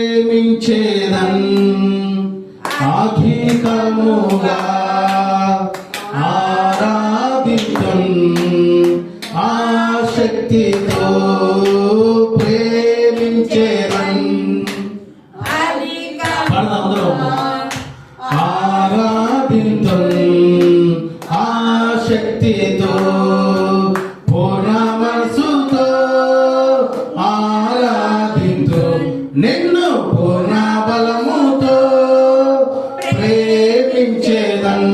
ప్రేమించేదన్ అధికముగా ఆరాధించున్ ఆసక్తితో ప్రేమించేదన్ ఆరాధించున్ ఆసక్తితో పూర్ణ మనసుతో ఆరాధించు నిన్ను పూర్ణ బలముతో ప్రేమించేదన్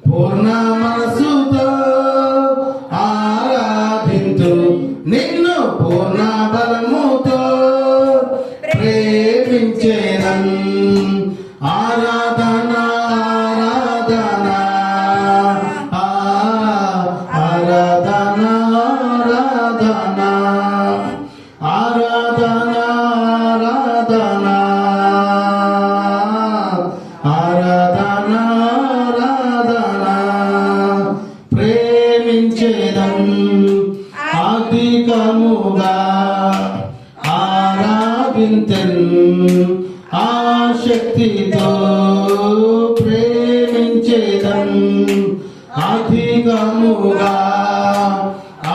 పూర్ణ మనసుతో ఆరాధించు నిన్ను పూర్ణ బలముతో ప్రేమించేదన్ ఆరాధన ఆరాధన ఆరాధన ఆరాధన ఆరాధన ఆరాధన ప్రేమించేదన్ అధికముగా ఆరాధించెన్ ఆసక్తితో ప్రేమించేదన్ అధికముగా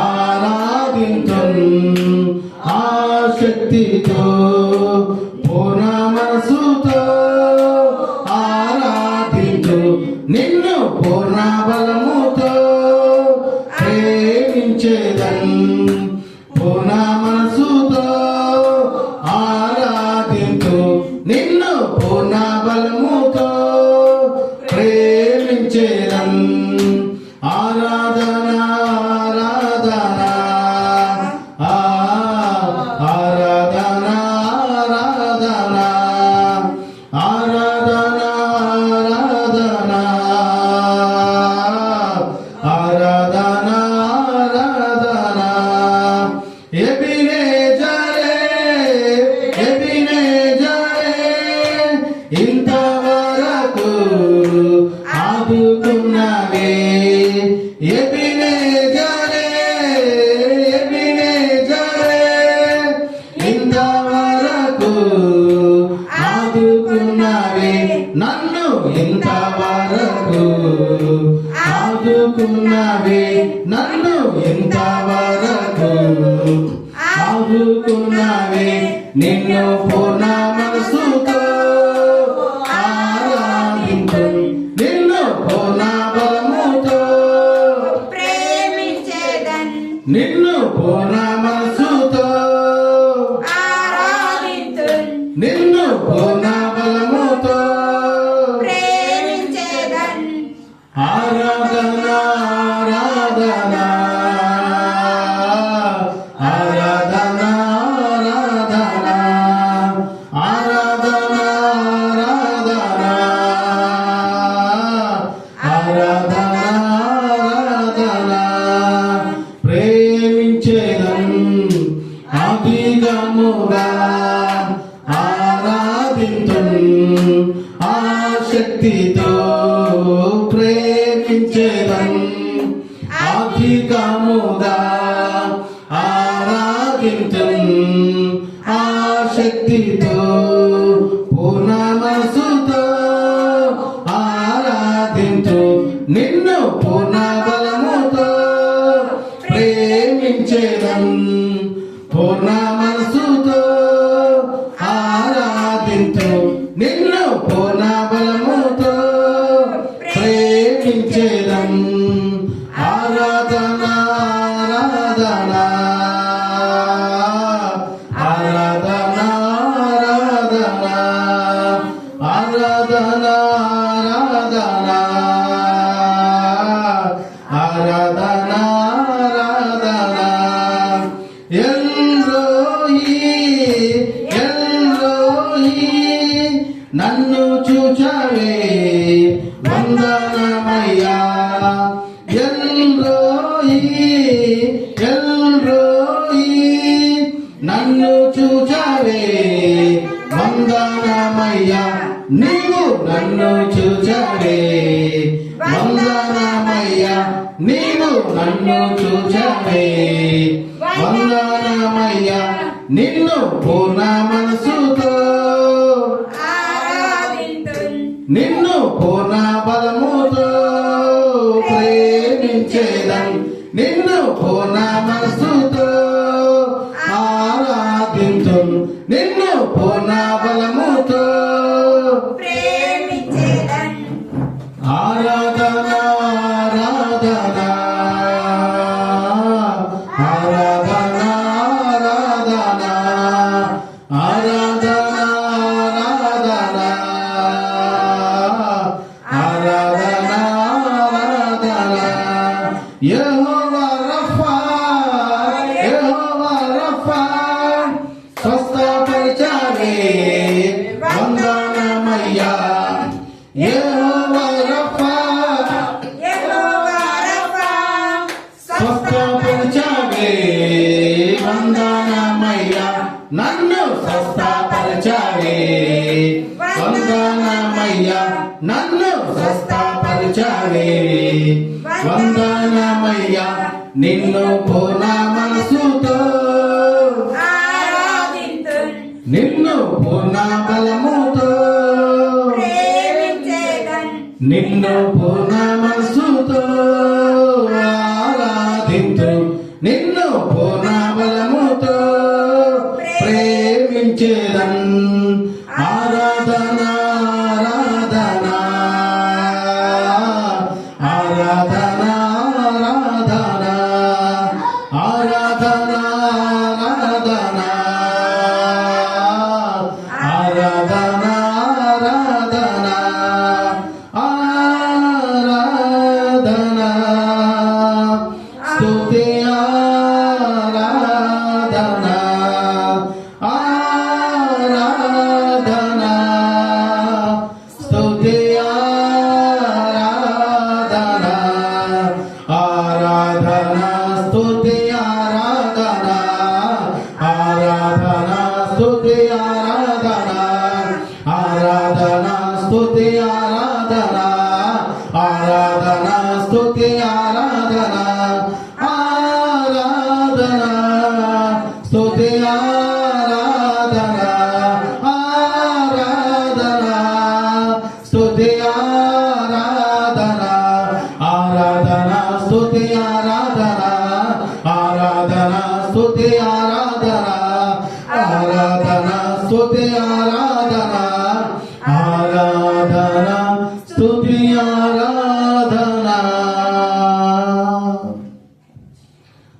ఆరాధించున్ ఆసక్తితో పూర్ణ మనసుతో ఆరాధించు నిన్ను పూర్ణ బలముతో ప్రేమించేదన్ పూర్ణ మనసుతో ఆరాధించు నిన్ను పూర్ణ బలముతో ప్రేమించేదన్ ఆరాధన ఆరాధన ఆరాధన ఆరాధన ఆరాధన ఆరాధన ఆరాధన ఎబినేజరే ఇంతవరకు ఆదుకున్నవే ఎబినేజరే ఇంతవరకు ఆదుకున్నవే నన్ను ఇంతవరకు ఆదుకున్నవే నన్ను ఇంతవరకు ఆదుకున్నవే నిన్ను పూర్ణ మనసుతో ఆరాధించు నిన్ను పూర్ణ బలముతో ప్రేమించేదన్ నిన్ను పూర్ణ మనసుతో ఆరాధించున్ నిన్ను పూర్ణ బలముతో ప్రేమించేదన్ ఆరాధన ఆరాధన ఆరాధన ఆరాధన ఆరాధన ఆరాధన ఆరాధన ప్రేమించేదన్ అధికముగా ఆరాధించున్ ఆసక్తితో ప్రేమించేదన్ అధికముగా ఆరాధించున్ ఆసక్తితో పూర్ణ మనసుతో ఆరాధించు నిన్ను పూర్ణ బలముతో ప్రేమించేదన్ పూర్ణ మనసుతో ఆరాధించు నిన్ను పూర్ణ బలముతో ప్రేమించేదన్ ఆరాధన ఆరాధన ఆరాధన ఆరాధన ఆరాధన ఆరాధన ఆరాధన ఎల్రోయి నన్ను చూచవే వందనమయ్యా ఎల్రోయి నన్ను చూచవే వందనమయ్యా నీవు నన్ను చూచవే వందనమయ్యా నీవు నన్ను చూచవే వందనమయ్యా నిన్ను పూర్ణ మనసు నిన్ను పూర్ణ బలముతో ప్రేమించేదన్, నిన్ను పూర్ణ మనసుతో ఆరాధింతున్, నిన్ను పూర్ణ బలముతో ప్రేమించేదన్. ఆరాధన ఆరాధన ఆరాధన ఆరాధన ఆరాధన ఆరాధన ఆరాధన యెహోవా రఫా, యెహోవా రఫా స్వస్థపరిచావే వందనమయ్యా. యెహోవా రఫా యెహోవా రఫా స్వస్థపరిచావే వందనమయ్యా. నన్ను స్వస్థపరిచావే వందనమయ్యా, నన్ను స్వస్థపరిచావే వందనమయ్యా. నిన్ను పూర్ణ మనసుతో ఆరాధింతున్, నిన్ను పూర్ణ బలముతో ప్రేమించేదన్. నిన్ను పూర్ణ మనసుతో ఆరాధింతు, నిన్ను పూర్ణ బలముతో ప్రేమించేదన్. ఆరాధన ఆరాధన ఆరాధన ఆరాధన ఆరాధన ఆరాధన ఆరాధన ఆరాధన స్తుతి ఆరాధన ఆరాధన స్తుతి ఆరాధన ఆరాధన స్తుతి ఆరాధన ఆరాధన స్తుతి ఆరాధన ఆరాధన స్తుతి ఆరాధన ఆరాధన స్తుతి ఆరాధన ఆరాధన స్తుతి ఆరాధన ఆరాధన స్తుతి ఆరాధన ఆరాధన స్తుతి ఆరాధన ఆరాధన స్తుతి ఆరాధన ఆరాధన స్తుతి ఆరాధన ఆరాధన స్తుతి ఆరాధన.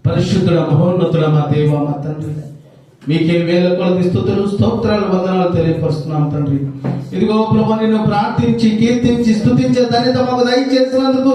పరిశుద్ధుడ మహోన్నతుడ మా దేవ మా తండ్రి, మీకే వేల కొలది స్తుతులు స్తోత్రాలు వందనాలు తెలియపరుస్తున్నాం తండ్రి. ఇదిగో ప్రభు, నిన్ను ప్రార్థించి కీర్తించి స్తుతించే ధన్యత మాకు దయచేసినందుకు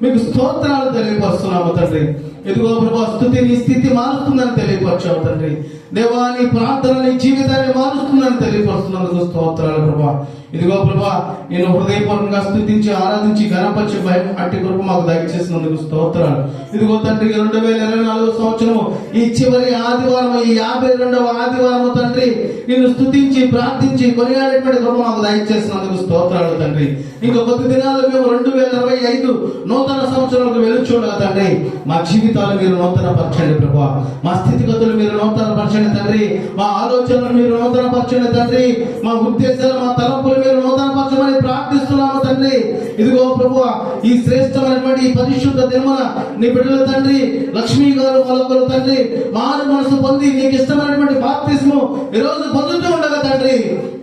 మీకు స్తోత్రాలు తెలియపరుస్తున్నాము తండ్రి. ఇదిగో ప్రభు, స్తుతి నీ స్థితి మారుస్తుందని తెలియపరచావు తండ్రి. దేవా, నీ ప్రార్థన నీ జీవితాన్ని మారుస్తుందని తెలియపరుస్తున్నందుకు స్తోత్రాలు ప్రభా. ఇదిగో ప్రభా, నేను హృదయపూర్వకంగా స్తుతించి ఆరాధించి గణపరిచి భయం అట్టి కృప మాకు దయచేసినందుకు స్తోత్రాలు. ఇదిగో తండ్రి, 2024 సంవత్సరము ఈ చివరి ఆదివారం, ఈ 52వ ఆదివారము తండ్రి, నిన్ను స్తుతించి ప్రార్థించి కొనియాడేటువంటి కృప మాకు దయచేసినందుకు స్తోత్రాలు తండ్రి. ఇంకా కొద్ది దినాలు మేము 2025 నూతన సంవత్సరాలకు వెలుచూడగా తండ్రి, మా జీవితాలు మీరు నూతన పరచండి ప్రభా. మా స్థితిగతులు మీరు నూతన పరచండి తండ్రి. మా ఆలోచనలు మీరు నూతన పరచండి తండ్రి. మా ఉద్దేశాలు, మా తలంపులు మీరు నూతన పరచమని ప్రార్థిస్తున్నాము తండ్రి. ఇదిగో ప్రభువా, ఈ శ్రేష్టమైనటువంటి ఈ పరిశుద్ధ దినమున నీ బిడ్డల తండ్రి లక్ష్మీ గారు మొలకలు తండ్రి మారు మనసు పొంది నీకు ఇష్టమైనటువంటి బాప్తిస్ము ఈ రోజు పొందుతూ ఉండగా తండ్రి,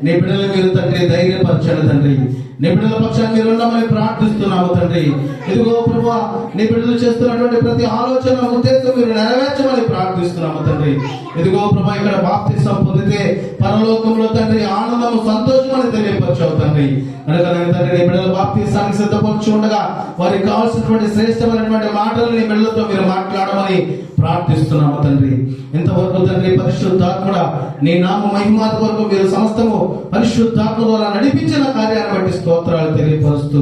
నీ బిడ్డలు మీరు తండ్రి ధైర్యపరచండి తండ్రి. నీ బిడ్డల పక్షాన్ని మీరు ఉండమని ప్రార్థిస్తున్నాము తండ్రి. ఇదిగో ప్రభువా, నీ బిడ్డలు చేస్తున్నటువంటి ప్రతి ఆలోచన ఉద్దేశం మీరు నెరవేర్చమని ప్రార్థిస్తున్నాము తండ్రి. ఇదిగో ప్రభా, ఇక్కడ బాప్తిసం పొందితే పరలోకంలో తండ్రి ఆనందము సంతోషం అని తెలియపరచావు తండ్రి. కనుక తండ్రి, నీ బిడ్డల బాప్తిసానికి సిద్ధపరచు ఉండగా వారికి కావాల్సినటువంటి శ్రేష్టమైనటువంటి మాటలు నీ బిడ్డలతో మీరు మాట్లాడమని ప్రార్థిస్తున్నాము తండ్రి. ఇంతవరకు తండ్రి పరిశుద్ధాత్ముడా, నీ నామ మహిమాత వరకు మీరు సమస్తము పరిశుద్ధాత్మ ద్వారా నడిపించిన కార్యాన్ని బట్టి స్తోత్రాలు తెలియపరుస్తూ,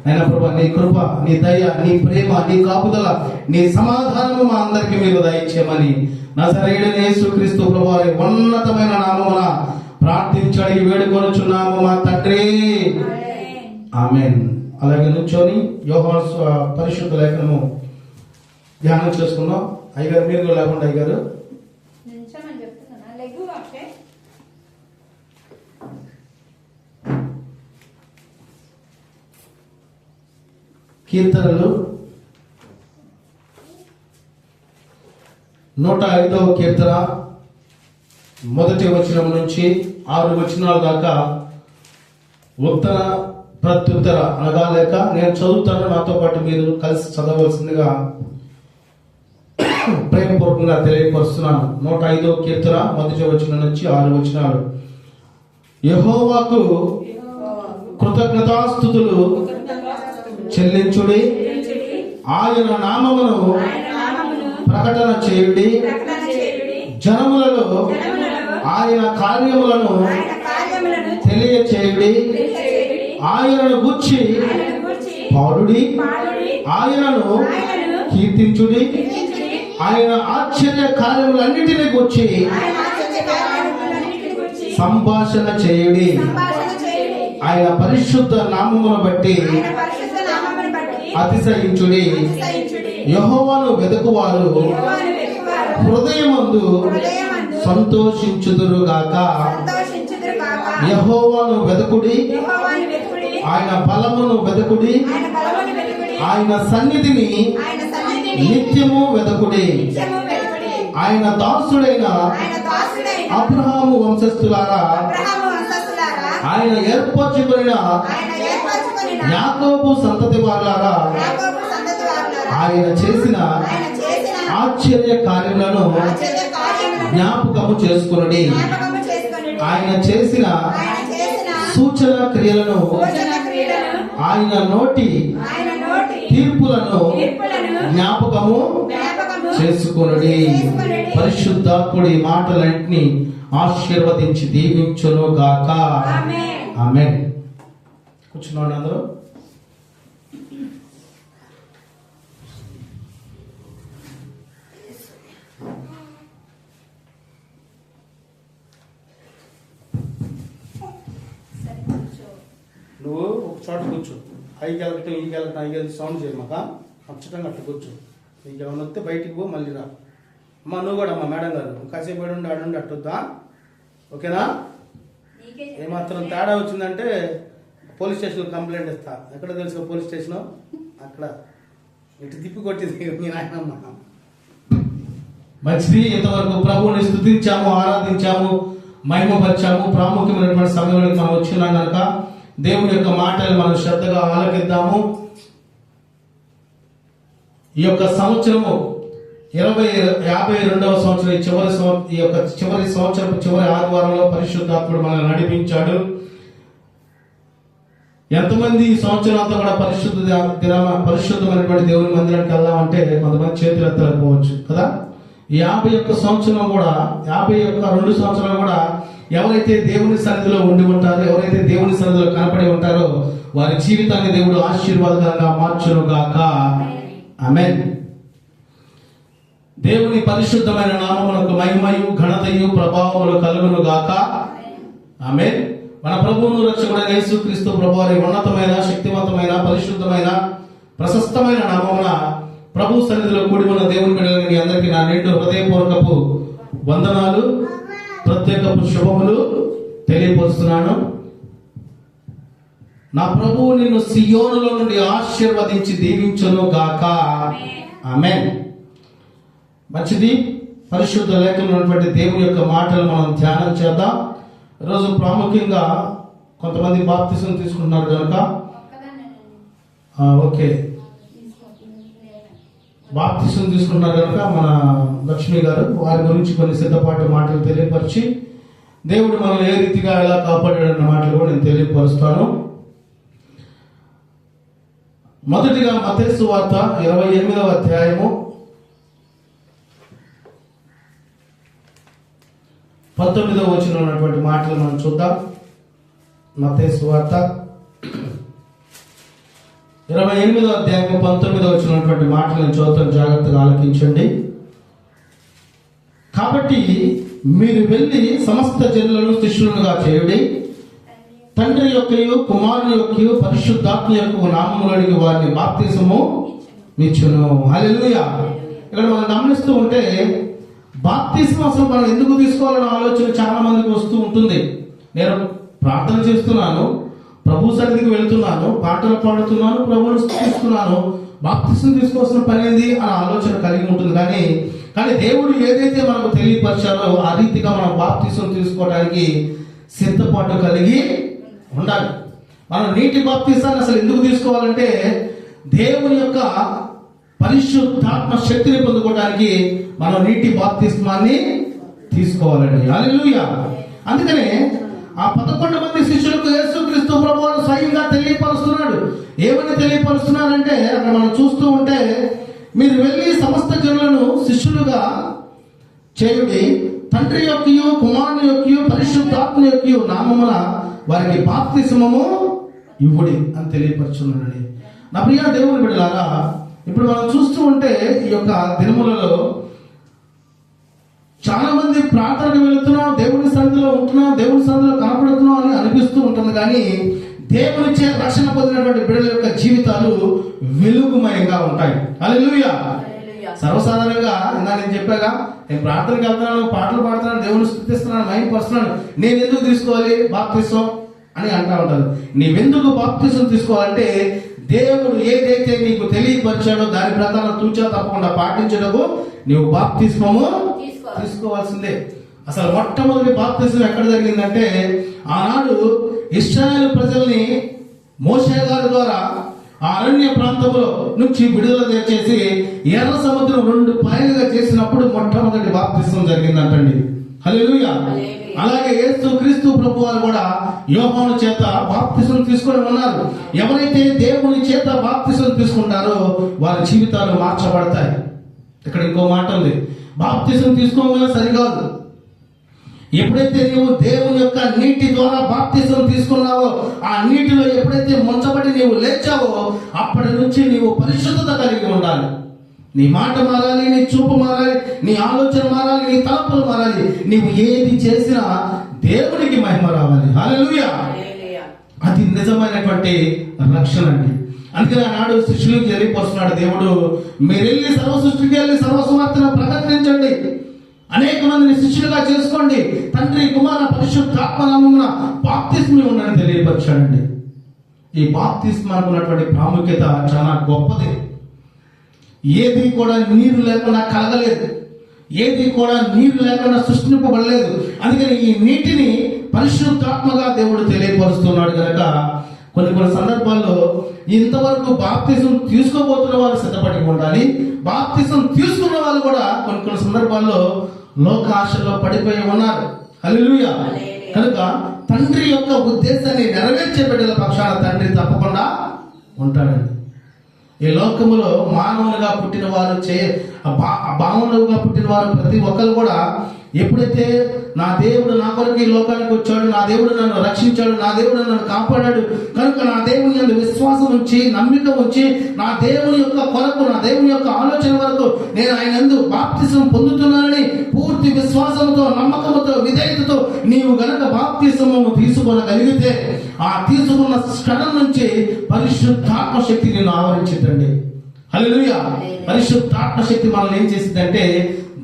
అయినా ప్రభా, నీ కృప, నీ దయ, నీ ప్రేమ, నీ కాపుదల, నీ సమాధానము మా అందరికీ మీరు దయచేయమని నజరేయుడైన యేసుక్రీస్తు ప్రభువు వారి ఉన్నతమైన నామమున ప్రార్థించి అడిగి వేడుకొనుచున్నాము మా తండ్రి, ఆమేన్. అలాగే నుంచొని యోహాను పరిశుద్ధ లేఖనము ధ్యానం చేసుకుందాం. అయ్యగారు మీరు లేకుండా అయ్యగారు నిల్చోమని చెప్తున్నా, లెగ్గు అక్షయ్. కీర్తనలు 105వ కీర్తన 1వ వచనం నుంచి 6 వచనాల దాకా ఉత్తర ప్రత్యుత్తర అనగా లేక నేను చదువుతాను, నాతో పాటు మీరు కలిసి చదవలసిందిగా ప్రేమపూర్వకంగా తెలియపరుస్తున్నాను. 105వ కీర్తన 1వ వచనం నుంచి 6 వచనాలు. యెహోవాకు కృతజ్ఞతాస్తుతులు చెల్లించుడి, ఆయన నామమును ప్రకటన చేయుడి, జనములలో ఆయన కార్యములను తెలియచేయుడి, ఆయనను గూర్చి పాడుడి, ఆయనను కీర్తించుడి, ఆయన ఆశ్చర్య కార్యములన్నిటిని గూర్చి సంభాషణ చేయుడి, ఆయన పరిశుద్ధ నామమును బట్టి అతిశయించుడి. యెహోవాను వెదకువారు హృదయమందు సంతోషించుదురుగాక. యెహోవాను వెదకుడి, ఆయన బలమును వెదకుడి, ఆయన సన్నిధిని నిత్యము వెదకుడి. ఆయన దాసుడైన అబ్రహాము వంశస్థులారా, ఆయన ఏర్పరచుకొనిన యాకోబు సంతతి వారులారా, ఆయన చేసిన ఆశ్చర్య కార్యములను జ్ఞాపకము చేసుకొనుడి, ఆయన చేసిన సూచన క్రియలను, ఆయన నోటి తీర్పులను జ్ఞాపకము చేసుకొనుడి. పరిశుద్ధాత్ముడి మాటలన్నింటినీ ఆశీర్వదించి దీవించును గాక. ఆమేన్. కూర్చున్నాను అందరూ. నువ్వు ఒక చోట కూర్చో, ఐకి వెళ్ళటం ఇంటికి వెళ్ళటం ఐకి సౌండ్ చేయమాక, ఖచ్చితంగా అట్లా కూర్చో. నీకు ఏమైనా వస్తే బయటికి పో, మళ్ళీ రా. అమ్మా నువ్వు కూడా అమ్మా మేడం గారు కాసేపు ఆడుండి ఆడుండి అట్టొద్దా, ఓకేనా? ఏమాత్రం తేడా వచ్చిందంటే పోలీస్ స్టేషన్లో కంప్లైంట్ ఇస్తా. ఎక్కడ తెలుసు పోలీస్ స్టేషన్? అక్కడ ఇటు తిప్పి కొట్టింది మీ నాయనమ్మ. మంచిది. ఇంతవరకు ప్రభువుని స్తుతించాము, ఆరాధించాము, మహిమపరిచాము. ప్రాముఖ్యమైనటువంటి సమయంలోకి మనం వచ్చినాం కనుక దేవుని యొక్క మాటలు మనం శ్రద్ధగా ఆలకిద్దాము. ఈ యొక్క సంవత్సరము 52వ సంవత్సరం, ఈ యొక్క చివరి సంవత్సరం చివరి ఆదివారంలో పరిశుద్ధాత్ముడు మనల్ని నడిపించాడు. ఎంతమంది ఈ సంవత్సరం అంతా కూడా పరిశుద్ధమైనటువంటి దేవుని మందిరానికి వెళ్దామంటే కొంతమంది చేతులు ఎత్తలేకపోవచ్చు కదా. ఈ 51 సంవత్సరం కూడా 52 సంవత్సరాలు కూడా ఎవరైతే దేవుని సన్నిధిలో ఉండి ఉంటారో, ఎవరైతే దేవుని సన్నిధిలో కనపడి ఉంటారో వారి జీవితాన్ని దేవుడు ఆశీర్వాదకరంగా మార్చును గాక. ఆమేన్. దేవుని పరిశుద్ధమైన నామమునకు మహిమయు ఘనతయు ప్రభావములు కలుగును గాక. ఆమేన్. మన ప్రభువును రక్షకుడైన యేసుక్రీస్తు ప్రభువారి ఉన్నతమైన, శక్తివంతమైన, పరిశుద్ధమైన, ప్రశస్తమైన నామమున ప్రభు సన్నిధిలో కూడి ఉన్న దేవుని బిడ్డలైన మీ అందరికీ నా నిండు హృదయపూర్వకపు వందనాలు, ప్రత్యేకపు శుభములు తెలియపరుస్తున్నాను. నా ప్రభువు నిన్ను సియోనులో నుండి ఆశీర్వదించి దీవించును గాక. ఆమేన్. మంచిది. పరిశుద్ధ లేఖలో ఉన్నటువంటి దేవుని యొక్క మాటలు మనం ధ్యానం చేద్దాం. ఈరోజు ప్రాముఖ్యంగా కొంతమంది బాప్తిసం తీసుకుంటున్నారు కనుక ఓకే, బాప్తిసం తీసుకున్నారు కనుక మన లక్ష్మి గారు వారి గురించి కొన్ని సిద్ధపాటు మాటలు తెలియపరిచి దేవుడు మనం ఏ రీతిగా ఎలా కాపాడాడన్న మాటలు కూడా నేను తెలియపరుస్తాను. మొదటిగా మత్తయి సువార్త 28వ అధ్యాయము 19వ వచనంలో ఉన్నటువంటి మాటలు మనం చూద్దాం. మత్తయి సువార్త 28వ అధ్యాయం 19వ వచనంలో ఉన్నటువంటి మాటలను చూద్దాం. జాగ్రత్తగా ఆలకించండి. కాబట్టి మీరు వెళ్ళి సమస్త జనులను శిష్యులుగా చేయుడి, తండ్రి యొక్కయు కుమారుని యొక్కయు పరిశుద్ధాత్మ యొక్క నామములోనికి వారిని బాప్తిసము ఇచ్చును. హల్లెలూయా. ఇక్కడ మనం గమనిస్తూ ఉంటే బాప్తిసం అసలు మనం ఎందుకు తీసుకోవాలనే ఆలోచన చాలా మందికి వస్తూ ఉంటుంది. నేను ప్రార్థన చేస్తున్నాను, ప్రభు సన్నిధికి వెళ్తున్నాను, పాటలు పాడుతున్నాను, ప్రభువును స్తుతిస్తున్నాను, బాప్తిసం తీసుకోవాల్సిన పని ఏంది అనే ఆలోచన కలిగి ఉంటుంది. కానీ దేవుడు ఏదైతే మనకు తెలియపరిచారో ఆ రీతిగా మనం బాప్తిసం తీసుకోవడానికి సిద్ధపాటు కలిగి ఉండాలి. మనం నీటి బాప్తిసాన్ని అసలు ఎందుకు తీసుకోవాలంటే దేవుని యొక్క పరిశుద్ధాత్మ శక్తిని పొందుకోవడానికి మనం నీటి బాప్తిస్మాన్ని తీసుకోవాలండి. హల్లెలూయా. అందుకనే ఆ 11 మంది శిష్యులకు యేసుక్రీస్తు ప్రభువు స్వయంగా తెలియపరుస్తున్నాడు. ఏమని తెలియపరుస్తున్నాడంటే అక్కడ మనం చూస్తూ ఉంటే, మీరు వెళ్ళి సమస్త జనులను శిష్యులుగా చేయుడి, తండ్రి యొక్కయు కుమారుని యొక్కయు పరిశుద్ధాత్మ యొక్కయు నామమున వారికి బాప్తిస్మము ఇవ్వుడి అని తెలియపరుచున్నాడండి. నా ప్రియ దేవుని బిడ్డలారా, ఇప్పుడు మనం చూస్తూ ఉంటే ఈ యొక్క దినములలో చాలా మంది ప్రార్థనకు వెళుతున్నాం, దేవుని సన్నిధిలో ఉంటున్నాం, దేవుని సన్నిధిలో కనపడుతున్నాం అని అనిపిస్తూ ఉంటుంది. కానీ దేవునిచే రక్షణ పొందినటువంటి బిడ్డల యొక్క జీవితాలు వెలుగుమయంగా ఉంటాయి. హల్లెలూయా. సర్వసాధారణంగా ఇందాక నేను చెప్పాగా, నేను ప్రార్థనకి వెళ్తున్నాను, పాటలు పాడుతున్నాను, దేవుని స్తుతిస్తున్నాను, మైండ్ పరుస్తున్నాను, నేను ఎందుకు తీసుకోవాలి బాప్తిసం అని అంటా ఉంటారు. నీవెందుకు బాప్తిసం తీసుకోవాలంటే దేవుడు ఏదైతే నీకు తెలియపరిచాడో దాని ప్రకారం తూచా తప్పకుండా పాటించడకు నీవు బాప్తిస్మము తీసుకోవాల్సిందే. అసలు మొట్టమొదటి బాప్తిసం ఎక్కడ జరిగిందంటే, ఆనాడు ఇశ్రాయేలు ప్రజల్ని మోషే గారి ద్వారా ఆ అరణ్య ప్రాంతంలో నుంచి విడుదల చేసి ఎర్ర సముద్రం 2 పాయలుగా చేసినప్పుడు మొట్టమొదటి బాప్తిసం జరిగిందంటండి. హల్లెలూయా. అలాగే యేసు క్రీస్తు ప్రభు వారు కూడా యోహాను చేత బాప్తిసం తీసుకొని ఉన్నారు. ఎవరైతే దేవుని చేత బాప్తిసం తీసుకుంటారో వారి జీవితాలు మార్చబడతాయి. ఇక్కడ ఇంకో మాట ఉంది, బాప్తిసం తీసుకోగానే సరికాదు. ఎప్పుడైతే నీవు దేవుని యొక్క నీటి ద్వారా బాప్తిసం తీసుకున్నావో, ఆ నీటిలో ఎప్పుడైతే ముంచబడి నీవు లేచావో అప్పటి నుంచి నీవు పరిశుద్ధత కలిగి ఉండాలి. నీ మాట మారాలి, నీ చూపు మారాలి, నీ ఆలోచన మారాలి, నీ తలంపులు మారాలి. నీవు ఏది చేసినా దేవునికి మహిమ రావాలి. హల్లెలూయా. అది నిజమైనటువంటి రక్షణ అండి. అందుకని ఆనాడు శిష్యులకు తెలియపరుస్తున్నాడు దేవుడు, మీరెళ్ళి సర్వ సృష్టికి వెళ్ళి సర్వసువార్తను ప్రకటించండి, అనేక మందిని శిష్యులుగా చేసుకోండి, తండ్రి కుమార పరిశుద్ధాత్మ నామమున బాప్తిస్మం ఉండని తెలియపరిచాడండి. ఈ బాప్తిస్మానికి ఉన్నటువంటి ప్రాముఖ్యత చాలా గొప్పది. ఏది కూడా నీరు లేకుండా కలగలేదు, ఏది కూడా నీరు లేకుండా సృష్టింపబడలేదు. అందుకని ఈ నీటిని పరిశుద్ధాత్మగా దేవుడు తెలియపరుస్తున్నాడు కనుక కొన్ని సందర్భాల్లో ఇంతవరకు బాప్తిసం తీసుకోబోతున్న వారు సిద్ధపడి ఉండాలి. బాప్తిసం తీసుకున్న వాళ్ళు కూడా కొన్ని సందర్భాల్లో లోకాశలో పడిపోయి ఉన్నారు. హల్లెలూయా. కనుక తండ్రి యొక్క ఉద్దేశాన్ని నెరవేర్చే బిడ్డల పక్షాన తండ్రి తప్పకుండా ఉంటాడండి. ఈ లోకములో మానవులుగా పుట్టిన వారు మానవులుగా పుట్టిన వారు ప్రతి ఒక్కరు కూడా ఎప్పుడైతే నా దేవుడు నా కొరకు ఈ లోకానికి వచ్చాడు, నా దేవుడు నన్ను రక్షించాడు, నా దేవుడు నన్ను కాపాడాడు కనుక నా దేవుని యందు విశ్వాసం ఉంచి నమ్మిక ఉంచి నా దేవుని యొక్క కొరకు, నా దేవుని యొక్క ఆలోచన వరకు నేను ఆయన యందు బాప్తిసం పొందుతున్నానని పూర్తి విశ్వాసంతో, నమ్మకంతో, విధేయతతో నీవు గనక బాప్తిసము తీసుకోగలిగితే ఆ తీసుకున్న క్షణం నుంచి పరిశుద్ధాత్మ శక్తి నిన్ను ఆవరించిందండి. హల్లెలూయా. పరిశుద్ధాత్మ శక్తి మనల్ని ఏం చేసిందంటే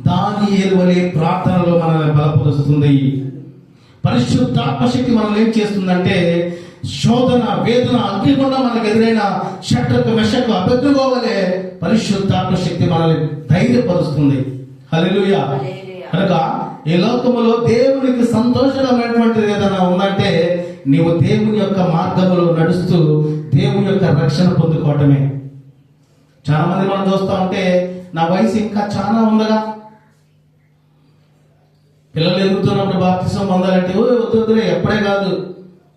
దానియేలు వలె ప్రార్థనలో మనల్ని బలపరుస్తుంది. పరిశుద్ధాత్మ శక్తి మనల్ని ఏం చేస్తుందంటే శోధన, వేదన, అగ్నిగుండం మనకు ఎదురైన షడ్రకు, మెషకు, అబెద్నెగో వలె పరిశుద్ధాత్మ శక్తి మనల్ని ధైర్యపరుస్తుంది. హల్లెలూయా. కనుక ఈ లోకములో దేవునికి సంతోషకరమైనటువంటిది ఏదైనా ఉందంటే నీవు దేవుని యొక్క మార్గములో నడుస్తూ దేవుని యొక్క రక్షణ పొందుకోవటమే. చాలా మంది మనం చూస్తా ఉంటే నా వయసు ఇంకా చాలా ఉందగా, పిల్లలు ఎదుగుతున్నప్పుడు బాప్తిసం పొందాలంటే వద్దురే, ఎప్పుడే కాదు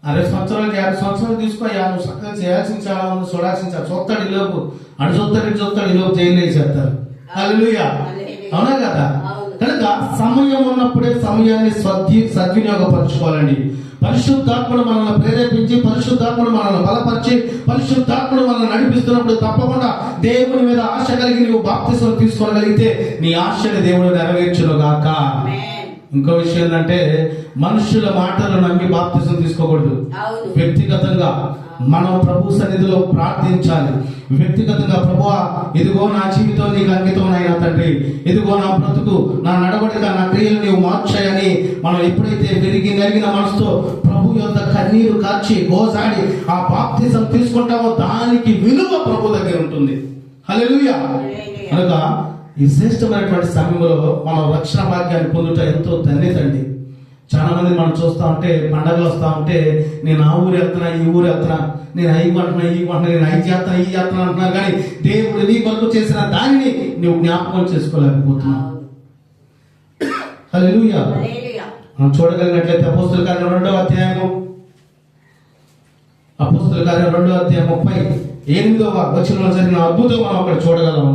60 సంవత్సరాలకి 50 సంవత్సరాలు తీసుకో, నువ్వు చక్కగా చేయాల్సిన చాలా ఉంది, చూడాల్సిన చూస్తాడు ఈ లోపు, అటు చూస్తాడు ఇటు చూస్తాడు, ఈ లోపు జైలు వేసేస్తారు. హల్లెలూయా. అవునా కదా? కనుక సమయం ఉన్నప్పుడే సమయాన్ని సద్వినియోగపరచుకోవాలండి. పరిశుద్ధాత్ముడు మనల్ని ప్రేరేపించి, పరిశుద్ధాత్ముడు మనల్ని బలపరిచి, పరిశుద్ధాత్ముడు మనల్ని నడిపిస్తున్నప్పుడు తప్పకుండా దేవుని మీద ఆశ కలిగి నువ్వు బాప్తిసం తీసుకోగలిగితే నీ ఆశని దేవుడు నెరవేర్చును గాక. ఇంకో విషయం ఏంటంటే మనుషుల మాటలు నమ్మి బాప్తిసం తీసుకోకూడదు. వ్యక్తిగతంగా మనం ప్రభు సన్నిధిలో ప్రార్థించాలి. వ్యక్తిగతంగా ప్రభువా ఇదిగో నా జీవితం నీకు అంకితం అయినా తండ్రి, ఇదిగో నా బ్రతుకు, నా నడవడిక, నా క్రియలు నీవు మార్చాయని మనం ఎప్పుడైతే విరిగి నలిగిన మనసుతో ప్రభు ప్రభు యొక్క కన్నీరు కార్చి గోసాడి ఆ బాప్తిజం తీసుకుంటామో దానికి విలువ ప్రభు దగ్గర ఉంటుంది. హల్లెలూయా. కనుక ఈ శ్రేష్టమైనటువంటి సమయంలో మనం రక్షణ భాగ్యాన్ని పొందుట ఎంతో ధన్యత అండి. చాలా మంది మనం చూస్తా ఉంటే పండగలు వస్తా ఉంటే నేను ఆ ఊరు వెళ్తున్నా, ఈ ఊరు వెళ్తున్నా, నేను అయి కొంటున్నా, ఈ కొంటున్నా, నేను అయి చేస్తున్నా, ఈ చేస్తున్నా అంటున్నారు. కానీ దేవుడు నీ కొరకు చేసిన దానిని నువ్వు జ్ఞాపకం చేసుకోలేకపోతున్నావు. హల్లెలూయా. మనం చూడగలిగినట్లయితే అపోస్తలుల కార్యం 2వ అధ్యాయము 38వ వచనంలో జరిగిన అద్భుతం మనం అక్కడ చూడగలము.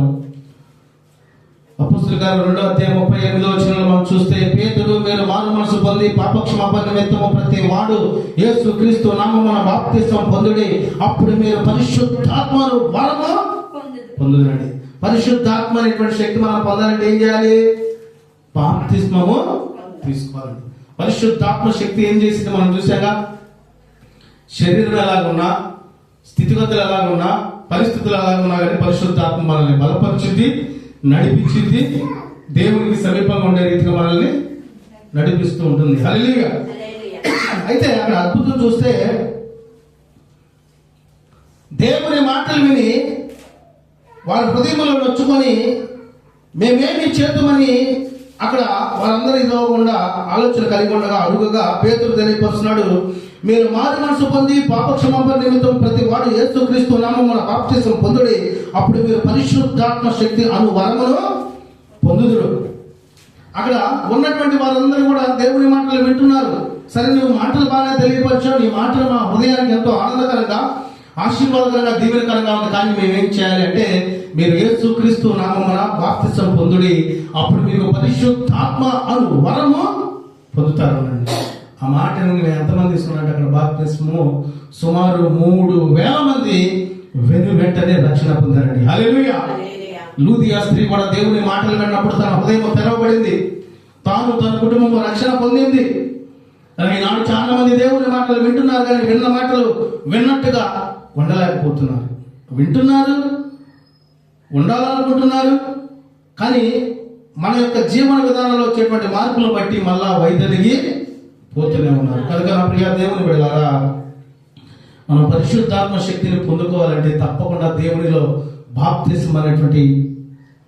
అపోస్తలుల కార్యం 2వ అధ్యాయం 38వ వచనంలో మనం చూస్తే, పేతురు మీరు మారు మనసు పొంది పాపక్షమాపణ నిమిత్తము ప్రతి వాడు యేసు క్రీస్తు నామమున బాప్తిస్మం పొందుడి, అప్పుడు మీరు పరిశుద్ధాత్మను వరము పొందునండి. పరిశుద్ధాత్మ అనేటువంటి శక్తి మనం పొందాలంటే ఏం చేయాలి? బాప్తిస్మము తీసుకోవాలండి. పరిశుద్ధాత్మ శక్తి ఏం చేసింది మనం చూసాగా. శరీరం ఎలాగున్నా, స్థితిగతులు ఎలాగున్నా, పరిస్థితులు ఎలాగున్నా కానీ పరిశుద్ధాత్మ మనల్ని బలపరిచింది, నడిపించింది, దేవునికి సమీపంగా ఉండే రీతిగా మనల్ని నడిపిస్తూ ఉంటుంది. హల్లెలూయా. అయితే అక్కడ అద్భుతం చూస్తే దేవుని మాటలు విని వారి హృదయంలో నొచ్చుకొని మేమేమి చేద్దామని అక్కడ వారందరూ ఇదవకుండా ఆలోచన కలిగి ఉండగా అడుగగా పేతురు తెలియపరుస్తున్నాడు, మీరు మారు మనసు పొంది పాపక్షమాపణ నిమిత్తం ప్రతి వాడు యేసుక్రీస్తు నామమున బాప్తిసం పొందుడి, అప్పుడు మీరు పరిశుద్ధాత్మ శక్తి అను వరమును పొందుదురు. అక్కడ ఉన్నటువంటి వారందరూ కూడా దేవుని మాటలు వింటున్నారు. సరే, నువ్వు మాటలు బాగా తెలియపరిచావు, నీ మాటలు మా హృదయానికి ఎంతో ఆనందకరంగా, ఆశీర్వాదకరంగా, దీవెనకరంగా ఉంది. కానీ మేమేం చేయాలి అంటే, మీరు యేసుక్రీస్తు నామమున బాప్తిసం పొందుడి, అప్పుడు మీకు పరిశుద్ధాత్మ అను వరము పొందుతారు. ఆ మాటను ఎంతమంది ఇస్తున్నట్టు అక్కడ బాప్తిస్మము సుమారు 3,000 మంది వెంటనే రక్షణ పొందారండి. హల్లెలూయా. లూదియా స్త్రీ కూడా దేవుని మాటలు విన్నప్పుడు తన హృదయం తెరవబడింది, తాను తన కుటుంబం రక్షణ పొందింది. ఈనాడు చాలా మంది దేవుని మాటలు వింటున్నారు కానీ విన్న మాటలు విన్నట్టుగా ఉండలేకపోతున్నారు. వింటున్నారు, ఉండాలనుకుంటున్నారు, కానీ మన యొక్క జీవన విధానంలో వచ్చేటువంటి మార్పులను బట్టి మళ్ళా వైదొలిగి పోతూనే ఉన్నారు. కనుక నా ప్రియ దేవుని బిడ్డలారా, మనం పరిశుద్ధాత్మ శక్తిని పొందుకోవాలంటే తప్పకుండా దేవునిలో బాప్తిస్మం అనేటువంటి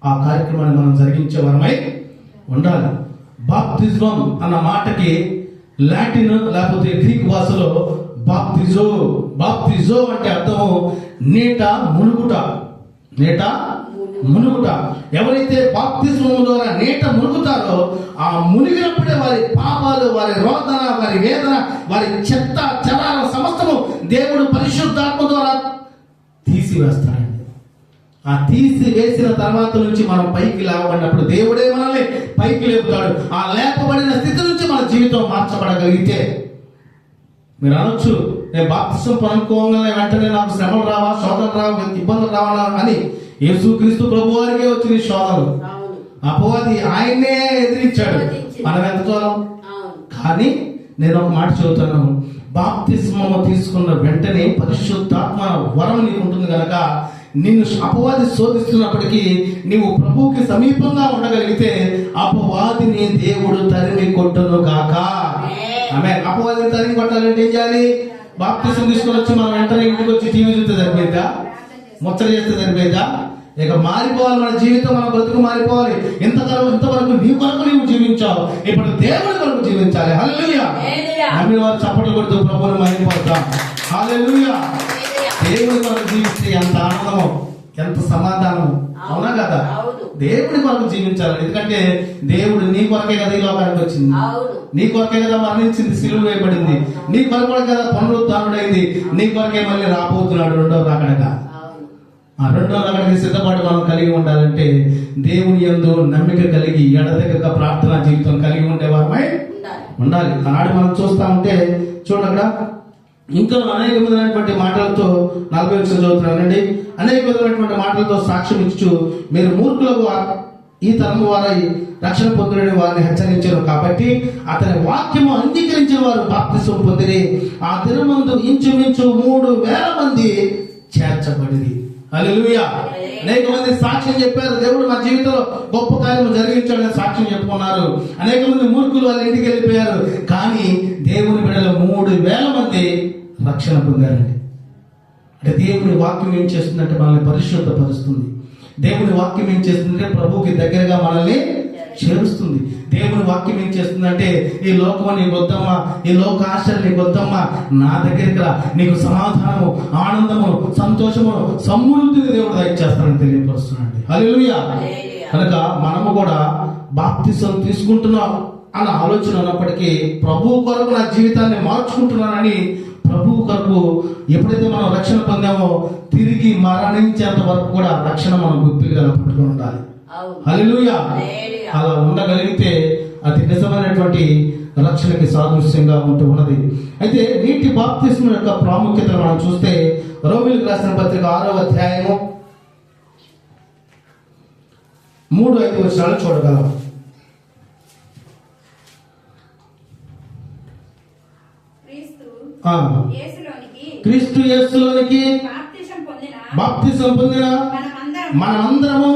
ఆ కార్యక్రమాన్ని మనం జరిగించే వరమై ఉండాలి. బాప్తిజం అన్న మాటకి లాటిన్ లేకపోతే గ్రీక్ భాషలో బాప్తిజో అంటే అర్థము నీట మునుగుట. నీట మునుగుట. ఎవరైతే బాప్తిస్మం ద్వారా నీట మునుగుతారో ఆ మునిగినప్పుడే వారి పాపాలు, వారి రోదన, వారి వేదన, వారి చెత్త చెదార సమస్తము దేవుడు పరిశుద్ధాత్మ ద్వారా తీసివేస్తాడండి. ఆ తీసివేసిన తర్వాత నుంచి మనం పైకి లేవబడినప్పుడు దేవుడే మనల్ని పైకి లేపుతాడు. ఆ లేపబడిన స్థితి నుంచి మన జీవితం మార్చబడగలిగితే, మీరు అనొచ్చు, నేను బాప్తిస్మం పొందుకోగానే వెంటనే నాకు శ్రమలు రావా, శోధనలు రావా, ఇబ్బందులు రావాలా అని. యేసుక్రీస్తు ప్రభు వారికే వచ్చిన శోధనలు, అపవాది ఆయన్నే ఎదిరించాడు. మనం ఎంత చూడం. కానీ నేను ఒక మాట చెబుతాను, బాప్తిస్మము తీసుకున్న వెంటనే పరిశుద్ధాత్మ వరం నీకు ఉంటుంది కనుక నిన్ను అపవాది శోధిస్తున్నప్పటికీ నీవు ప్రభువుకి సమీపంగా ఉండగలిగితే అపవాదిని దేవుడు తరిమి కొట్టును గాక. ఆమేన్. అపవాదిని తరిమి కొట్టాలంటే ఏం చేయాలి? బాప్తిస్మం తీసుకొని వచ్చి మనం వెంటనే ఇంటికి వచ్చి టీవీ చూస్తే సరిపోయిందా? ముచ్చట చేస్తే సరిపోయిందా? ఇక మారిపోవాలి మన జీవితం, మన బ్రతుకు మారిపోవాలి. ఇంతవరకు నీ కొరకు నీవు జీవించావు, ఇప్పుడు దేవుని కొరకు జీవించాలి. హల్లెలూయా. నమ్మిన వారు చప్పట్లు కొడుతూ ప్రభువుని మహిమపడతాం. హల్లెలూయా. దేవుని కొరకు జీవిస్తే ఎంత ఆనందమో, ఎంత సమాధానం. అవునా కదా? దేవుడి కొరకు జీవించాలి. ఎందుకంటే దేవుడు నీ కొరకే కదా ఈ లోకానికి వచ్చింది, నీ కొరకే కదా మరణించింది, సిలువ వేయబడింది, నీ కొరకు కదా పునరుద్ధారుడైంది, నీ కొరకే మళ్ళీ రాబోతున్నాడు రెండవ రాకడగా. ఆ రెండవ రాకడకి సిద్ధపాటు మనం కలిగి ఉండాలంటే దేవుని యందు నమ్మిక కలిగి ఎడతెగక ప్రార్థనా జీవితం కలిగి ఉండేవారమై ఉండాలి. ఆనాడు మనం చూస్తా ఉంటే చూడక్కడ ఇంకా అనేక విధమైనటువంటి మాటలతో 40 వచ్చి చదువుతున్నానండి. అనేక విధమైనటువంటి మాటలతో సాక్ష్యం ఇచ్చు మీరు మూర్ఖులకు ఈ తరము వారై రక్షణ పొందులని వారిని హెచ్చరించారు. కాబట్టి అతని వాక్యము అంగీకరించిన వారు బాప్తిస్మం పొందిరి. ఆ దినమందు ఇంచుమించు 3,000 మంది చేర్చబడిరి. హల్లెలూయా. అనేక మంది సాక్ష్యం చెప్పారు, దేవుడు మా జీవితంలో గొప్ప కార్యం జరిగించాడని సాక్ష్యం చెప్పుకున్నారు. అనేక మంది మూర్ఖులు వాళ్ళ ఇంటికి వెళ్ళిపోయారు. కానీ దేవుని బిడ్డలు వేల మంది రక్షణ పొందారండి. అంటే దేవుని వాక్యం ఏం చేస్తుందంటే మనల్ని పరిశుద్ధపరుస్తుంది. దేవుని వాక్యం ఏం చేస్తుందంటే ప్రభువుకి దగ్గరగా మనల్ని చేరుస్తుంది. దేవుని వాక్యం ఏం చేస్తుందంటే ఈ లోకము నీకు వద్దమ్మా, ఈ లోక ఆశలు నీకు వద్దమ్మా, నా దగ్గరికి రా, నీకు సమాధానము, ఆనందము, సంతోషము, సమృద్ధిని దేవుడు దయచేస్తానని తెలియపరుస్తున్నాడు. హల్లెలూయా. కనుక మనము కూడా బాప్తిసం తీసుకుంటున్నాం అన్న ఆలోచన ఉన్నప్పటికీ ప్రభువు కొరకు నా జీవితాన్ని మార్చుకుంటున్నానని, ప్రభువు కొరకు ఎప్పుడైతే మనం రక్షణ పొందామో తిరిగి మరణించేంత వరకు కూడా రక్షణ మనం గుర్తుగా పట్టుకొని ఉండాలి. హల్లెలూయా. అలా ఉండగలిగితే అది నిజమైనటువంటి రక్షణకి సాదృశ్యంగా ఉంటూ ఉన్నది. అయితే నీటి బాప్తిస్మం యొక్క ప్రాముఖ్యతను మనం చూస్తే రోమీయులకు రాసిన పత్రిక 6వ అధ్యాయము 3-5 వచనాలు చూడగలం. క్రీస్తు యేసులోనికి బాప్తిసం పొందిన మనమందరము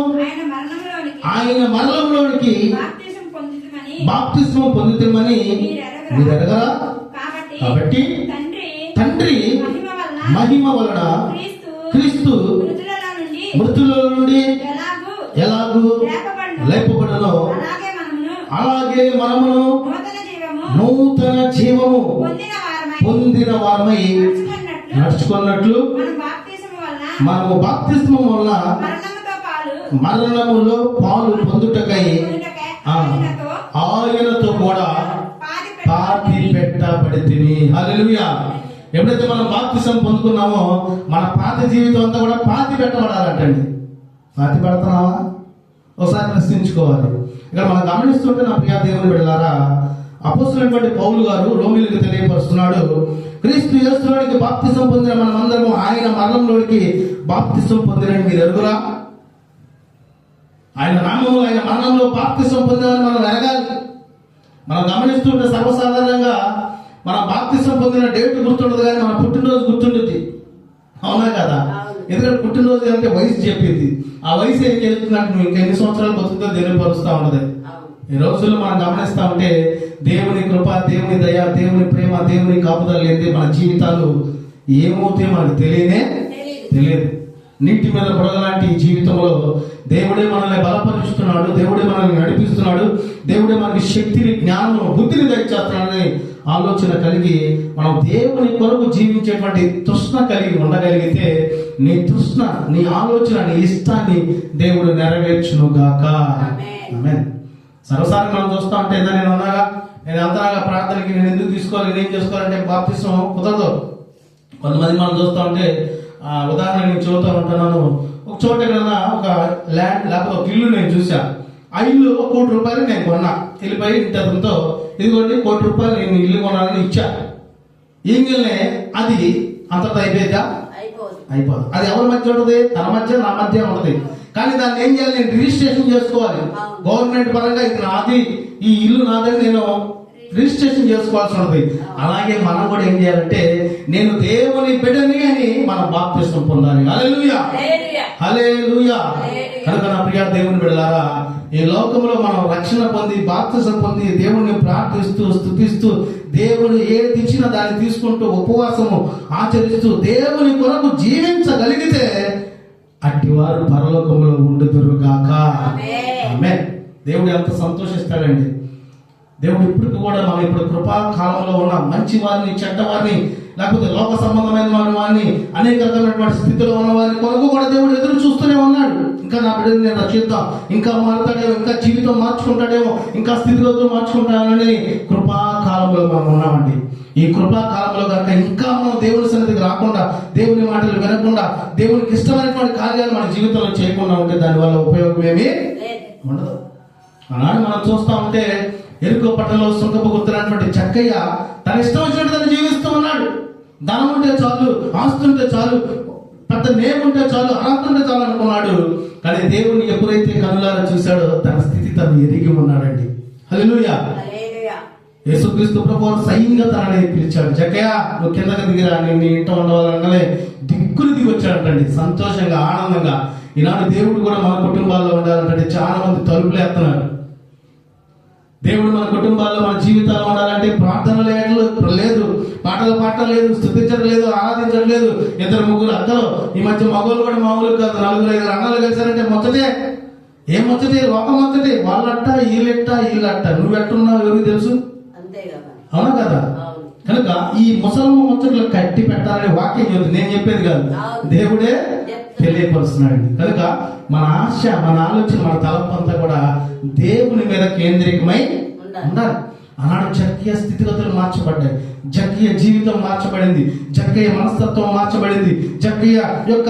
ఆయన మరణంలోనికి బాప్తిస్మం పొందుతామని మీరు ఎరగరా? కాబట్టి తండ్రి మహిమ వలన క్రీస్తు మృతుల నుండి ఎలాగూ లేపబడనో అలాగే మనమును నూతన జీవము పొందిన వారమై నడుచుకున్నట్లు మనము బాప్తిస్మం వలన మరణములో పాలు పొందుటకై ఆయనతో కూడా పాతి పెట్టబడితిని. హల్లెలూయా. ఎప్పుడైతే మనం బాప్తిసం పొందుకున్నామో మన పాత జీవితం అంతా కూడా పాతి పెట్టబడాలంటండి. పాతి పెడుతున్నావా? ఒకసారి ప్రశ్నించుకోవాలి. ఇక్కడ మనం గమనిస్తుంటే నా ప్రియ దేవుని బిడ్డలారా, అపోస్తలుడైనటువంటి పౌలు గారు రోమీయులకు తెలియపరుస్తున్నాడు, క్రీస్తు యేసులోనికి బాప్తిసం పొందిన మనమందరము ఆయన మరణంలోనికి బాప్తిసం పొందినని మీరు ఎరుగురా? ఆయన నామములో ఆయన మరణంలో బాప్తిసం పొందామని మనం ఎరగాలి. మనం గమనిస్తుంటే సర్వసాధారణంగా మన బాప్తిసం పొందిన డేట్ గుర్తుండదు, కానీ మన పుట్టినరోజు గుర్తుంటుంది. అవునా కదా? ఎందుకంటే పుట్టినరోజు అంటే వయసు చెప్పింది. ఆ వయసు ఏం చేస్తుందంటే నువ్వు ఇంకా ఎన్ని సంవత్సరాలు బతుకుతో తెలియపరుస్తూ ఉన్నది. ఈ రోజుల్లో మనం గమనిస్తా ఉంటే దేవుని కృప, దేవుని దయ, దేవుని ప్రేమ, దేవుని కాపుదల లేనిదే మన జీవితాలు ఏమవుతాయో మనకు తెలియదు. నీటి మీద బుడగలాంటి జీవితంలో దేవుడే మనల్ని బలపరుస్తున్నాడు, దేవుడే మనల్ని నడిపిస్తున్నాడు, దేవుడే మనకి శక్తిని, జ్ఞానం, బుద్ధిని దయచేస్తున్నాడని ఆలోచన కలిగి మనం దేవుని కొరకు జీవించేటువంటి తృష్ణ కలిగి ఉండగలిగితే నీ తృష్ణ, నీ ఆలోచన, నీ ఇష్టాన్ని దేవుడు నెరవేర్చును గాక. ఆమేన్. సర్వసారి మనం చూస్తా ఉంటే నేను అన్నాగా, నేను అంతగా ప్రార్థనకి నేను ఎందుకు తీసుకోవాలి, నేనేం చేసుకోవాలంటే బాప్తిసం కుదరదు. కొంతమంది మనం చూస్తూ ఉంటే ఉదాహరణ నేను చెబుతూ ఉంటున్నాను. ఒక చోట ఎక్కడన్నా ఒక ల్యాండ్ లేకపోతే ఒక ఇల్లు నేను చూసా. ఆ ఇల్లు ₹1 కోటి నేను కొన్నా. వెళ్ళిపోయి ఇంతతో ఇదిగోండి ₹1 నేను ఇల్లు కొనాలని ఇచ్చా. ఇంగిల్నే అది అంతటా అయిపోయిందా? అయిపోదు. అది ఎవరి మధ్య ఉంటుంది? తన మధ్య, నా మధ్య ఉంటుంది. కానీ దాన్ని ఏం చేయాలి? నేను రిజిస్ట్రేషన్ చేసుకోవాలి గవర్నమెంట్ పరంగా. ఇది నాది, ఈ ఇల్లు నాదని నేను రిజిస్ట్రేషన్ చేసుకోవాల్సి ఉంటుంది. అలాగే మనం కూడా ఏం చేయాలంటే నేను దేవుని బిడ్డని అని మనం బాప్తిసం పొందాలి. హల్లెలూయా, హల్లెలూయా. కనుక నా ప్రియ దేవుని బిడ్డలారా, ఈ లోకంలో మనం రక్షణ పొంది బాప్తిసం పొంది దేవుణ్ణి ప్రార్థిస్తూ స్తుతిస్తూ దేవుడు ఏది ఇచ్చినా దాన్ని తీసుకుంటూ ఉపవాసము ఆచరిస్తూ దేవుని కొరకు జీవించగలిగితే అట్టివారు పరలోకంలో ఉండుదురు గాక. ఆమేన్. దేవుడు ఎంత సంతోషిస్తాడండి. దేవుడు ఇప్పటికి కూడా మనం ఇప్పుడు కృపా కాలంలో ఉన్న మంచి వారిని, చెడ్డ వారిని, లేకపోతే లోక సంబంధమైన వారిని, అనేక రకమైనటువంటి స్థితిలో ఉన్న వారిని కొరకు కూడా దేవుడు ఎదురు చూస్తూనే ఉన్నాడు. ఇంకా నా బిడ్డని నేను రక్షిద్దాం, ఇంకా మారుతాడేమో, ఇంకా జీవితం మార్చుకుంటాడేమో, ఇంకా స్థితిగతులు మార్చుకుంటానని కృపా కాలంలో మనం ఉన్నామండి. ఈ కృపా కాలంలో కనుక ఇంకా మనం దేవుని సన్నిధికి రాకుండా, దేవుని మాటలు వినకుండా, దేవునికి ఇష్టమైనటువంటి కార్యాలు మన జీవితంలో చేయకుండా ఉంటే దానివల్ల ఉపయోగం ఏమీ ఉండదు. ఆనాడు మనం చూస్తా ఉంటే ఎరుకో పట్టణంలో సుంకపు గుర్తున్నటువంటి చక్కయ్య తన ఇష్టం వచ్చినట్టు తను జీవిస్తూ ఉన్నాడు. ధనం ఉంటే చాలు, ఆస్తుంటే చాలు, పెద్ద నేమ్ ఉంటే చాలు, అర్హత ఉంటే చాలు అనుకున్నాడు. కానీ దేవుని ఎప్పుడైతే కనులారా చూశాడో తన స్థితి తను ఎరిగి ఉన్నాడండి. హల్లెలూయా. యేసుక్రీస్తు ప్రభువు స్వయంగా తనని పిలిచాడు. జక్కయ్య నువ్వు కిందకి దిగిరా, నేను నీ ఇంట ఉండవాలనగానే దిక్కులు దిగి వచ్చాడంటండి, సంతోషంగా, ఆనందంగా. ఈనాడు దేవుడు కూడా మన కుటుంబాల్లో ఉండాలంటే చాలా మంది తలుపులు ఎత్తున్నారు. దేవుడు మన కుటుంబాల్లో, మన జీవితాల్లో ఉండాలంటే ప్రార్థన లేదు, పాటలు పాడటం లేదు, స్తుతించడం లేదు, ఆరాధించడం లేదు. ఇద్దరు ముగ్గురు అక్కలు, ఈ మధ్య మగవాళ్ళు కూడా మామూలు కాదు, 4-5 అన్నలు కలిసారంటే ముచ్చటే. ఏం ముచ్చటే? ఒక ముచ్చటే. వాళ్ళట్ట వీళ్ళట్ట. నువ్వెట్టున్నావు ఎవరికి తెలుసు? అవునా కదా? కనుక ఈ ముసలమ్మ ముచ్చట్లు కట్టి పెట్టాలనే వాక్యం చెబుతుంది, నేను చెప్పేది కాదు, దేవుడే తెలియపరుస్తున్నాడు. కనుక మన ఆశ, మన ఆలోచన, మన తలంపు అంతా కూడా దేవుని మీద కేంద్రీకమై ఉండాలి. ఆనాడు జక్కయ్య స్థితిగతులు మార్చబడ్డాయి, జక్కయ్య జీవితం మార్చబడింది, జక్కయ్య మనస్తత్వం మార్చబడింది, జక్కయ్య యొక్క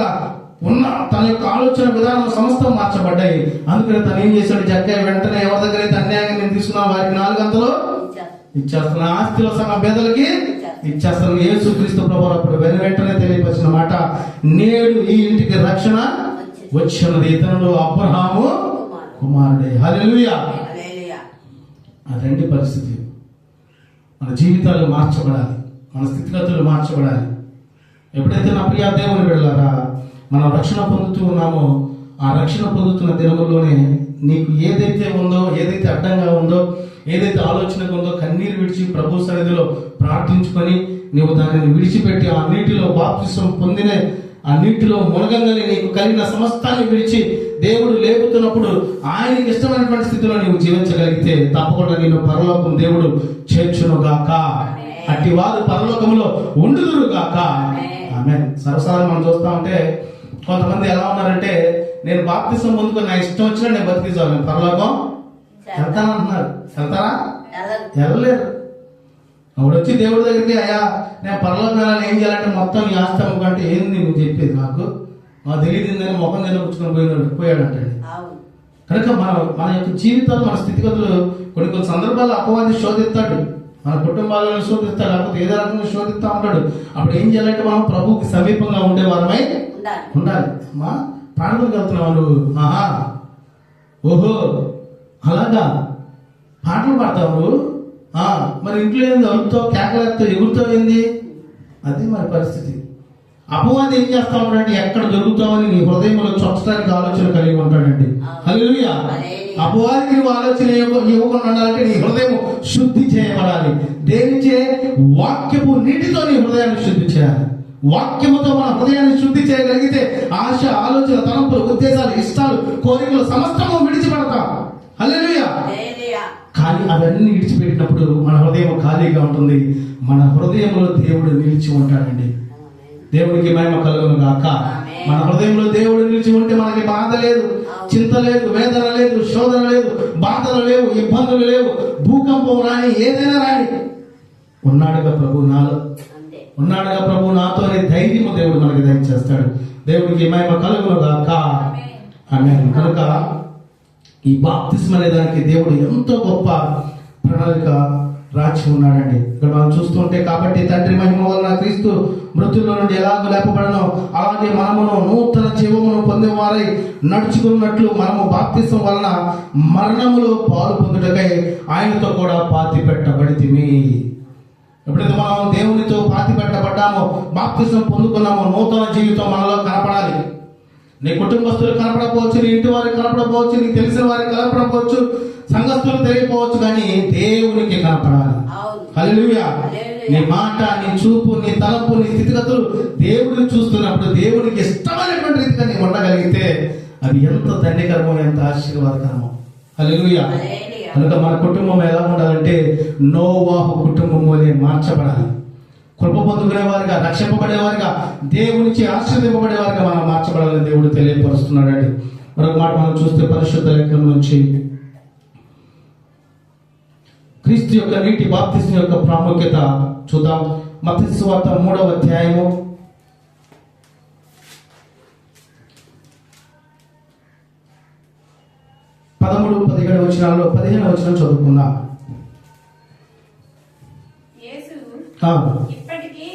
ఉన్న తన యొక్క ఆలోచన విధానం సమస్తం మార్చబడ్డాయి. అందుకని తను ఏం చేశాడు? జక్కయ్య వెంటనే ఎవరి దగ్గర అయితే అన్యాయంగా నేను తీసుకున్నాను వారికి 4 గంటలు ఇచ్చేస్తున్నా, ఆస్తిలో సగం పేదలకి ఇచ్చేస్తాను. యేసుక్రీస్తు ప్రభువు అప్పుడు వెంటనే తెలియపరిచిన మాట, నేడు ఈ ఇంటికి రక్షణ వచ్చినది, ఇతనుడు అబ్రహాము కుమారుడే. హల్లెలూయా. అదండి పరిస్థితి. మన జీవితాలు మార్చబడాలి, మన స్థితిగతులు మార్చబడాలి. ఎప్పుడైతే నా ప్రియ దేవుని వెళ్ళారా మనం రక్షణ పొందుతూ ఉన్నామో, ఆ రక్షణ పొందుతున్న దినముల్లోనే నీకు ఏదైతే ఉందో, ఏదైతే అడ్డంగా ఉందో, ఏదైతే ఆలోచనగా ఉందో, కన్నీరు విడిచి ప్రభు సన్నిధిలో ప్రార్థించుకొని నీవు దానిని విడిచిపెట్టి ఆ నీటిలో బాప్తిసం పొందిన ఆ నీటిలో మునగంగానే నీకు కలిగిన సమస్తాన్ని విడిచి దేవుడు లేపుతున్నప్పుడు ఆయనకి ఇష్టమైనటువంటి స్థితిలో నీవు జీవించగలిగితే తప్పకుండా నేను పరలోకం దేవుడు చేర్చును గాక. అట్టి వారు పరలోకంలో ఉండుదురు గాక. ఆమేన్. సరసాలు మనం చూస్తా ఉంటే కొంతమంది ఎలా ఉన్నారంటే, నేను బాప్తిసం పొందుకొని నా ఇష్టం వచ్చినా నేను బతికించాలి, పరలోకం వెళ్తానంటున్నారు. వెళ్తారా? వెళ్ళలేరు. అప్పుడు వచ్చి దేవుడి దగ్గరికి, అయ్యా నేను పరలోకం వెళ్ళాలని ఏం చేయాలంటే, మొత్తం ఈ ఆస్తి అమ్ముకుంటే ఏంది నువ్వు చెప్పేది, నాకు తెలియదు, ముఖం నిలబుచ్చుకొని పోయాడంటండి. కనుక మన యొక్క జీవితాలు, మన స్థితిగతులు కొన్ని సందర్భాల్లో అపవాది శోధిస్తాడు, మన కుటుంబాలను శోధిస్తాడు, లేకపోతే ఏదో రకంగా శోధిస్తా ఉంటాడు. అప్పుడు ఏం చేయాలంటే మనం ప్రభువుకి సమీపంగా ఉండే వారమై ఉండాలి. మా ప్రాణులకు వెళ్తున్నావు నువ్వు, ఆహా ఓహో అలాగా పాటలు పాడతావు నువ్వు, మరి ఇంట్లో ఏంది అలుగుతావు, కేకలేస్తావు, ఎగురుతావు, ఏంది? అది మరి పరిస్థితి. అపవాది ఏం చేస్తా ఉంటాడంటే, ఎక్కడ దొరుకుతావని నీ హృదయంలో చొచ్చడానికి ఆలోచన కలిగి ఉంటాడండి. హల్లెలూయా. అపవాదికి నువ్వు ఆలోచన ఇవ్వకుండా ఉండాలంటే నీ హృదయం శుద్ధి చేయబడాలి. దేనిచే? వాక్యపు నీటితో నీ హృదయాన్ని శుద్ధి చేయాలి. వాక్యముతో మన హృదయాన్ని శుద్ధి చేయగలిగితే ఆశ, ఆలోచన, తలంపులు, ఉద్దేశాలు, ఇష్టాలు, కోరికలు సమస్తము విడిచిపెడతాం. హల్లెలూయా. కానీ అవన్నీ విడిచిపెట్టినప్పుడు మన హృదయం ఖాళీగా ఉంటుంది. మన హృదయంలో దేవుడు నిలిచి ఉంటాడండి. దేవుడికి మహిమ కలుగును గాక. మన హృదయంలో దేవుడు నిలిచి ఉంటే మనకి బాధ లేదు, చింత లేదు, వేదన లేదు, శోధన లేదు, బాధలు లేవు, ఇబ్బందులు లేవు, భూకంపం రాని, ఏదైనా రాని, ఉన్నాడుగా ప్రభు నాలో, ఉన్నాడుగా ప్రభు నాతో అనే ధైర్యము దేవుడు మనకి దయచేస్తాడు. దేవుడికి మహిమ కలుగును గాక. ఆమేన్. కనుక ఈ బాప్తిస్మ అనే దానికి దేవుడు ఎంతో గొప్ప ప్రణాళిక రాచి ఉన్నాడండి. ఇక్కడ మనం చూస్తుంటే, కాబట్టి తండ్రి మహిమ వలన క్రీస్తు మృతుల్లో నుండి ఎలాగో లేపబడనో అలాగే మనమును నూతన జీవమును పొందేవారై నడుచుకున్నట్లు మనము బాప్తిసం వలన మరణములో పాలు పొందుటకై ఆయనతో కూడా పాతి పెట్టబడితిమి. ఎప్పుడైతే మనం దేవునితో పాతి పెట్టబడ్డామో, బాప్తిసం పొందుకున్నామో, నూతన జీవితం మనలో కనపడాలి. నీ కుటుంబస్తులు కనపడకపోవచ్చు, నీ ఇంటి వారికి కనపడకపోవచ్చు, నీకు తెలిసిన వారికి కనపడకపోవచ్చు, సంఘస్థులు తెలియకపోవచ్చు, కానీ దేవునికి కనపడాలి. హల్లెలూయా. నీ మాట, నీ చూపు, నీ తలంపు, నీ స్థితిగతులు దేవుడిని చూస్తున్నప్పుడు దేవునికి ఇష్టమైనటువంటి రీతిగా నీ ఉండగలిగితే అది ఎంత ధన్యకరమో, ఎంత ఆశీర్వాదకరమో. హల్లెలూయా. కనుక మన కుటుంబం ఎలా ఉండాలంటే నోవాహు కుటుంబం వలె మార్చబడాలి. కృప పొందుకునే వారిగా, రక్షింపబడేవారిగా, దేవునికి ఆశీర్వదింపబడేవారిగా మనం మార్చబడాలని దేవుడు తెలియపరుస్తున్నాడండి. మరొక మాట మనం చూస్తే పరిశుద్ధ లేఖనం నుంచి క్రీస్తు యొక్క నీటి బాప్తిస్మ యొక్క ప్రాముఖ్యత చూద్దాం. మత్తయి సువార్త 3వ అధ్యాయము 13-17 వచనాల్లో 15వ వచనం చదువుకుందాం. యేసు ఇప్పటికీ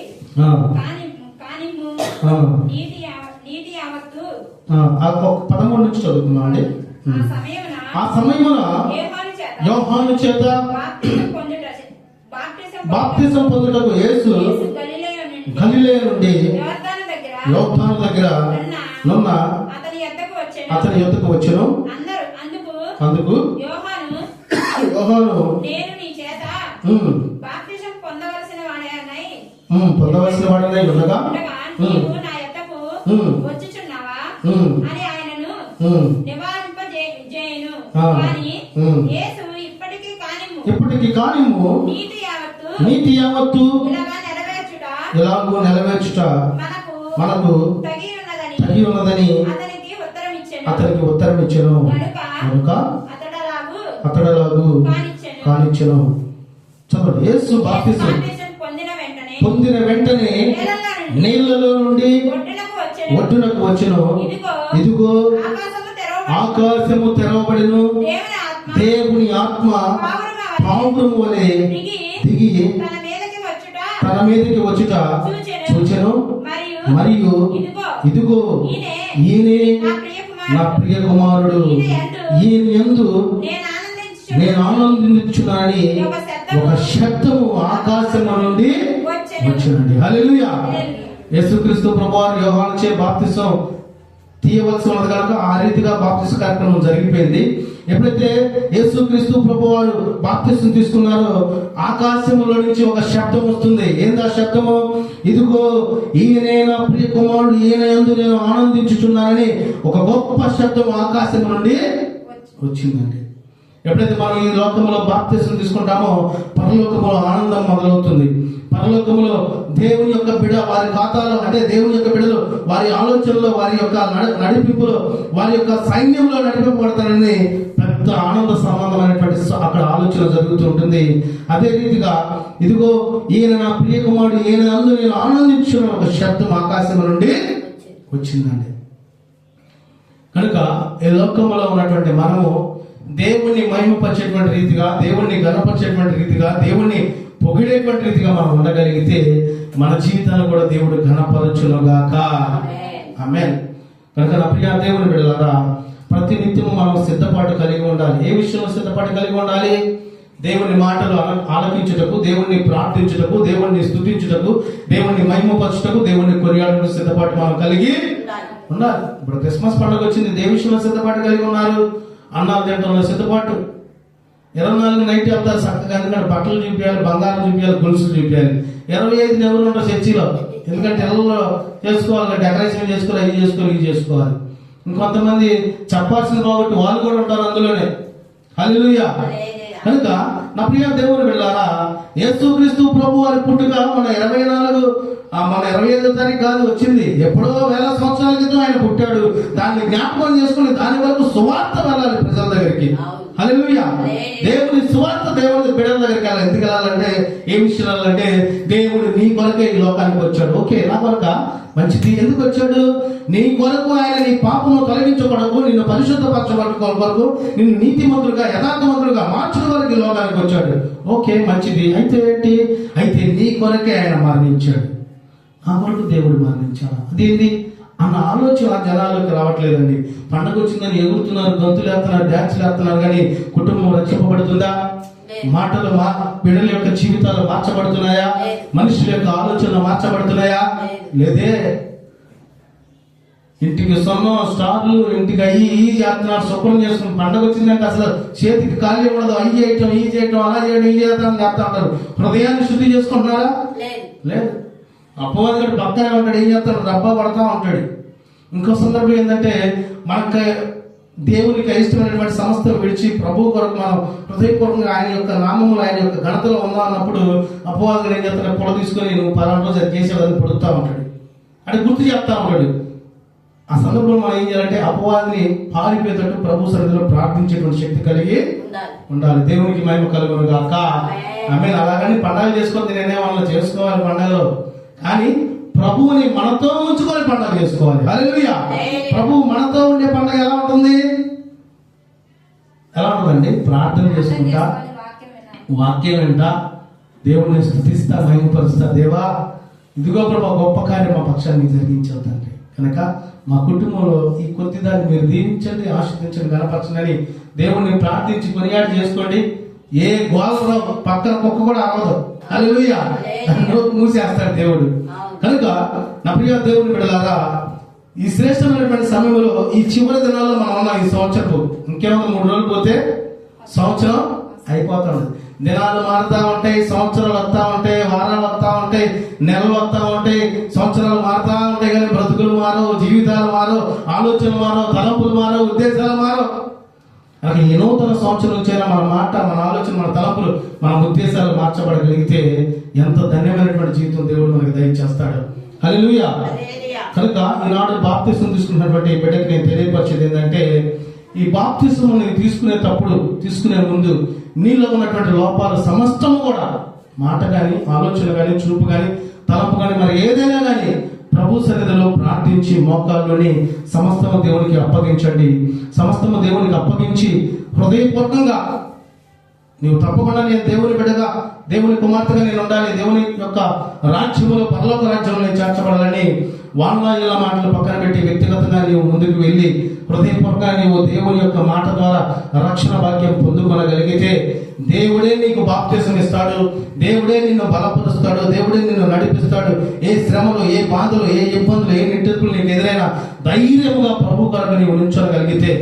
నీటి యావత్తు 13 నుంచి చదువుకుందాం అండి. ఆ సమయమున యోహాను చేత బాప్తిసం పొందుటకు యేసు గలిలయ నుండి యోర్దాను దగ్గర నున్న అతని యొద్దకు వచ్చెను. అందుకు యోహాను నేను నీ చేత బాప్తిసం పొందవలసిన వాడనై పొందవలసిన వాడినై ఉండగా నీవు నా యొద్దకు వచ్చుచున్నావా అని ఆయనను నివారింపజేయును. కానీ యేసు ఇప్పటికి కానిమ్ము నీతి యావత్తు ఇలాగూ నెరవేర్చుట మనకు తగి ఉన్నదని అతనికి ఉత్తరం ఇచ్చెను. కనుక అతడలాగు కానిచ్చెను. చదవండి. యేసు బాప్తిసం పొందిన వెంటనే నీళ్లలో నుండి ఒడ్డునకు వచ్చెను. ఇదిగో ఆకాశము తెరవబడెను. దేవుని ఆత్మ పావురము వలె దిగి తన మీదకి వచ్చుట చూచెను. మరియు ఇదిగో ఈయనే నా ప్రియ కుమారుడు, ఈయన యందు నేను ఆనందించున్నానని ఒక శబ్దము ఆకాశము నుండి వచ్చునండి. హల్లెలూయా. యేసుక్రీస్తు ప్రభువారు యోహానుచే బాప్తిసం తీయవలసి ఉన్నది కనుక ఆ రీతిగా బాప్తిస్మ కార్యక్రమం జరిగిపోయింది. ఎప్పుడైతే యేసుక్రీస్తు ప్రభువారు బాప్తిస్మ తీసుకున్నారో ఆకాశములో నుంచి ఒక శబ్దం వస్తుంది. ఏంది ఆ శబ్దము? ఇదిగో ఈయనే నా ప్రియ కుమారుడు, ఈయన యందు నేను ఆనందించుచున్నానని ఒక గొప్ప శబ్దం ఆకాశం నుండి వచ్చిందండి. ఎప్పుడైతే మనం ఈ లోకంలో బాప్తిస్మ తీసుకుంటామో పరలోకములో ఆనందం మొదలవుతుంది. పరలోకములో దేవుని యొక్క బిడ వారి ఖాతాలో, అంటే దేవుని యొక్క బిడలు వారి ఆలోచనలో, వారి యొక్క నడిపింపులో, వారి యొక్క సైన్యంలో నడిపింపబడతారని పెద్ద ఆనంద సంబంధమైనటువంటి అక్కడ ఆలోచన జరుగుతూ ఉంటుంది. అదే రీతిగా ఇదిగో ఈయన నా ప్రియ కుమారుడు, ఈయన యందు నేను ఆనందించిన ఒక శబ్దం ఆకాశం నుండి వచ్చిందండి. కనుక ఈ లోకంలో ఉన్నటువంటి మనము దేవుణ్ణి మహిమపరిచేటువంటి రీతిగా, దేవుణ్ణి ఘనపరిచేటువంటి రీతిగా, దేవుణ్ణి పొగిడేటువంటి రీతిగా మనం ఉండగలిగితే మన జీవితాన్ని కూడా దేవుడు ఘనపరచునుగాక. ఆమేన్. కనుక నా ప్రియ దేవుని బిడ్డలారా, ప్రతి నిత్యము మనం సిద్ధపాటు కలిగి ఉండాలి. ఏ విషయంలో సిద్ధపాటు కలిగి ఉండాలి? దేవుని మాటలు ఆలకించుటకు, దేవుణ్ణి ప్రార్థించుటకు, దేవుణ్ణి స్తుతించుటకు, దేవుణ్ణి మహిమపరచుటకు, దేవుణ్ణి కొనియాడుటకు సిద్ధపాటు మనం కలిగి ఉండాలి. ఇప్పుడు క్రిస్మస్ పండుగ వచ్చింది, ఏ విషయంలో సిద్ధపాటు కలిగి ఉన్నారు? అన్నాలు తింటంలో సిద్ధపాటు. 24 నైట్ వెళ్తారు చక్కగా, ఎందుకంటే బట్టలు చూపించాలి, బంగారం చూపించాలి, గొలుసులు చూపించాలి. 25 ఎవరు ఉంటారు చర్చిలో, ఎందుకంటే ఇళ్ళలో చేసుకోవాలి, డెకరేషన్ చేసుకోవాలి, అవి చేసుకోవాలి, ఇవి చేసుకోవాలి. ఇంకొంతమంది చెప్పాల్సిన కాబట్టి వాళ్ళు కూడా ఉంటారు అందులోనే. హల్లెలూయా. కనుక నా ప్రియ దేవుని బిడ్డలారా, యేసుక్రీస్తు ప్రభు వారి పుట్టుక మన 25వ తారీఖు కాదు వచ్చింది, ఎప్పుడో వేల సంవత్సరాల క్రితం ఆయన పుట్టాడు. దాన్ని జ్ఞాపకం చేసుకుని దాని వరకు సువార్త వెళ్ళాలి ప్రజల దగ్గరికి. హల్లెలూయా. దేవుని సువార్త దేవుని బిడ్డల దగ్గరికి వెళ్ళాలి. ఎందుకు వెళ్ళాలంటే, ఏం విషయాలంటే, దేవుడు నీ కొరకే ఈ లోకానికి వచ్చాడు. ఓకే, నా కొరక మంచిది. ఎందుకు వచ్చాడు? నీ కొరకు ఆయన నీ పాపము తొలగించబడకు, నిన్ను పరిశుద్ధపరచబడుకోవడం కొరకు, నిన్ను నీతిమంతులుగా యథార్థవంతులుగా మార్చడం వరకు ఈ లోకానికి వచ్చాడు. ఓకే, మంచిది. అయితే ఏంటి? అయితే నీ కొరకే ఆయన మరణించాడు. ఆ కొరకు దేవుడు మరణించాడు. అదేంటి అన్న ఆలోచన జనాలకు రావట్లేదండి. పండగ వచ్చిందని ఎగురుతున్నారు, గంతులు వేస్తున్నారు, డ్యాన్సులు వేస్తున్నారు, కానీ కుటుంబం రక్షింపబడుతుందా? మాటలు బిడ్డల యొక్క జీవితాలు మార్చబడుతున్నాయా? మనుషుల యొక్క ఆలోచనలు మార్చబడుతున్నాయా? లేదే. ఇంటికి సొన్నం స్టార్లు, ఇంటికి అయ్యి ఈ చేస్తున్నారు, శుభ్రం చేసుకుని పండగ వచ్చిందంటే అసలు చేతికి ఖాళీ ఉండదు. అయ్యి చేయటం, ఈ చేయటం, అలా చేయడం, ఈ చేద్దాం చేస్తా ఉంటారు. హృదయాన్ని శుద్ధి చేసుకుంటున్నారా? లేదు. అపవాదుడు పక్కనే ఉంటాడు, ఏం చేస్తాడు? రబ్బా పడతా ఉంటాడు. ఇంకో సందర్భం ఏంటంటే, మనకు దేవునికి ఇష్టమైనటువంటి సంస్థలు విడిచి ప్రభు కొరకు మనం హృదయపూర్వకంగా ఆయన యొక్క నామములు, ఆయన యొక్క ఘనతలో ఉందా అన్నప్పుడు అపవాదుడు ఏం చేస్తాడు? పొడ తీసుకొని నువ్వు పలానా రోజు అది చేసేవాళ్ళని పొడుగుతా ఉంటాడు, అంటే గుర్తు చెప్తా ఉంటాడు. ఆ సందర్భంలో మనం ఏం చేయాలంటే, అపవాదిని పారిపోయేటట్టు ప్రభు సన్నిధిలో ప్రార్థించేటువంటి శక్తి కలిగి ఉండాలి. దేవునికి మహిమ కలుగును గాక. ఆమేన్. అలాగని పండగ చేసుకొని నేనేమన్నా చేసుకోవాలి పండగలో, కానీ ప్రభువుని మనతో ఉంచుకొని పండుగ చేసుకోవాలి. హల్లెలూయా. ప్రభువు మనతో ఉండే పండుగ ఎలా ఉంటుంది? ఎలా ఉంటుందండి? ప్రార్థన చేసుకుంటా, వాక్యం వింటా, దేవుని స్తుతిస్తా, మహిమపరుస్తా. దేవా, ఇదిగో ప్రభు గొప్ప కార్యం మా పక్షాన్ని జరిగించావు తండ్రి. కనుక మా కుటుంబంలో ఈ కొద్ది దాన్ని మీరు దీవించండి, ఆశీర్వదించండి, గణపరచండి దేవుణ్ణి ప్రార్థించి కొనియాడి చేసుకోండి. ఏ గోలలో పక్కన కుక్క కూడా అవ్వదు. హల్లెలూయా. మూసేస్తాడు దేవుడు. కనుక నా ప్రియ దేవుని బిడ్డలారా, ఈ శ్రేష్టమైనటువంటి సమయంలో ఈ చివరి దినాల్లో మనం ఉన్నాం. ఈ సంవత్సరపు ఇంకేమో 3 రోజులు పోతే సంవత్సరం అయిపోతుంది. దినాలు మారుతా ఉంటాయి, సంవత్సరాలు వస్తా ఉంటాయి, వారాలు వస్తా ఉంటాయి, నెలలు వస్తా ఉంటాయి, సంవత్సరాలు మారుతా ఉంటాయి. కానీ బ్రతుకులు మారవు, జీవితాలు మారవు, ఆలోచనలు మారవు, తలంపులు మారవు, ఉద్దేశాలు మారవు. అలాగే ఈ నూతన సంవత్సరం వచ్చేలా మన మాట, మన ఆలోచన, మన తలంపులు, మన ఉద్దేశాలు మార్చబడగలిగితే ఎంత ధన్యమైనటువంటి జీవితం దేవుడు మనకి దయచేస్తాడు. హల్లెలూయా. కనుక ఈనాడు బాప్తిసం తీసుకున్నటువంటి బిడ్డకి నేను తెలియపరిచేది ఏంటంటే, ఈ బాప్తిసం నీవు తీసుకునే ముందు నీలో ఉన్నటువంటి లోపాలు సమస్తము కూడా, మాట కానీ, ఆలోచన కానీ, చూపు కానీ, తలంపు కానీ, మరి ఏదైనా కానీ ప్రభు సన్నిధిలో ప్రార్థించి మోకాల్లోని సమస్తము దేవునికి అప్పగించండి. సమస్తము దేవునికి అప్పగించి హృదయపూర్వకంగా నీవు తప్పకుండా నేను దేవుని బిడ్డగా, దేవుని కుమార్తెగా నేను ఉండాలి, దేవుని యొక్క రాజ్యములో, పరలోక రాజ్యంలో నేను చేర్చబడాలని వాన్వాయుల మాటలు పక్కన పెట్టి వ్యక్తిగతంగా నీవు ముందుకు వెళ్ళి హృదయపూర్వకంగా నీవు దేవుని యొక్క మాట ద్వారా రక్షణ భాగ్యం పొందుకొనగలిగితే దేవుడే నీకు బాప్తిసం ఇస్తాడు, దేవుడే నిన్ను బలపరుస్తాడు, దేవుడే నిన్ను నడిపిస్తాడు. ఏ శ్రమలు, ఏ బాధలు, ఏ ఇబ్బందులు, ఏ నిట్టూర్పులు నీకు ఎదురైనా ధైర్యముగా ప్రభు కొరకు నీవు నిల్చోగలిగితే,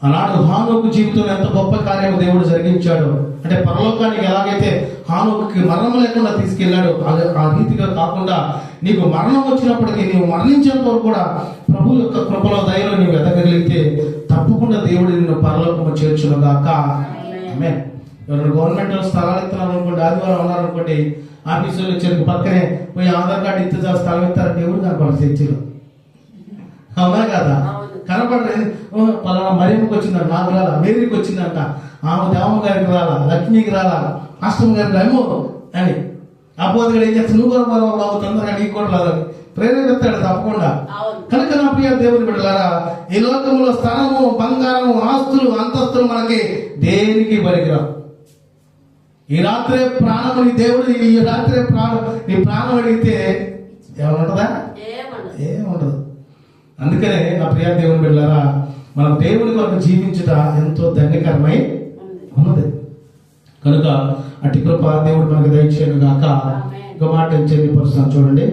ఆనాడు హానోకు జీవితంలో ఎంత గొప్ప కార్యము దేవుడు జరిగించాడు అంటే, పరలోకానికి ఎలాగైతే హానోకుకి మరణం లేకుండా తీసుకెళ్లాడు, ఆ రీతిగా కాకుండా నీకు మరణం వచ్చినప్పటికీ నీవు మరణించేంత వరకు కూడా ప్రభు యొక్క కృపలో, దయలో నీవు ఎదగలిగితే తప్పకుండా దేవుడు నిన్ను పరలోకము చేర్చునుగాక. ఆమేన్. ఎవరైనా గవర్నమెంట్ స్థలాలు ఇస్తున్నారు అనుకోండి, ఆదివారం ఉన్నారనుకోండి, ఆఫీసులో వచ్చేందుకు పక్కనే పోయి ఆధార్ కార్డు ఇస్తే స్థలం ఇస్తారంటే ఎవరు కనపడదు చర్చిలో. అవునా కదా? కనపడలేదు. పలానా మరియమ్మకి వచ్చిందంట, నాకు రాలా, మేరీకి వచ్చిందంట, ఆమె దేవమ్మ గారికి రాలా, లక్ష్మికి రాలా, అష్టమ గారికి ఏమో అని అపోదగా ఏం చేస్తాను, నువ్వు కూడా బాబు తొందరగా నీకు కూడా రాదని ప్రేరేపిస్తాడు తప్పకుండా. కనుక నా ప్రియ దేవుని బిడ్డలారా, ఈ లోకంలో స్థలము, బంగారము, ఆస్తులు, అంతస్తులు మనకి దేనికి పనికిరావు. ఈ రాత్రే ప్రాణము నీ దేవుడు, ఈ రాత్రే నీ ప్రాణం అడిగితే ఏమనుంటదా? ఏముండదు. అందుకనే నా ప్రియ దేవుని బిడ్డలారా, మనం దేవుని కొరకు జీవించుట ఎంతో ధన్యకరమై ఉన్నది. కనుక అటు కృప దేవుడు మనకు దయచేయను గాక. ఒక మాట తెలియపరుస్తాను చూడండి.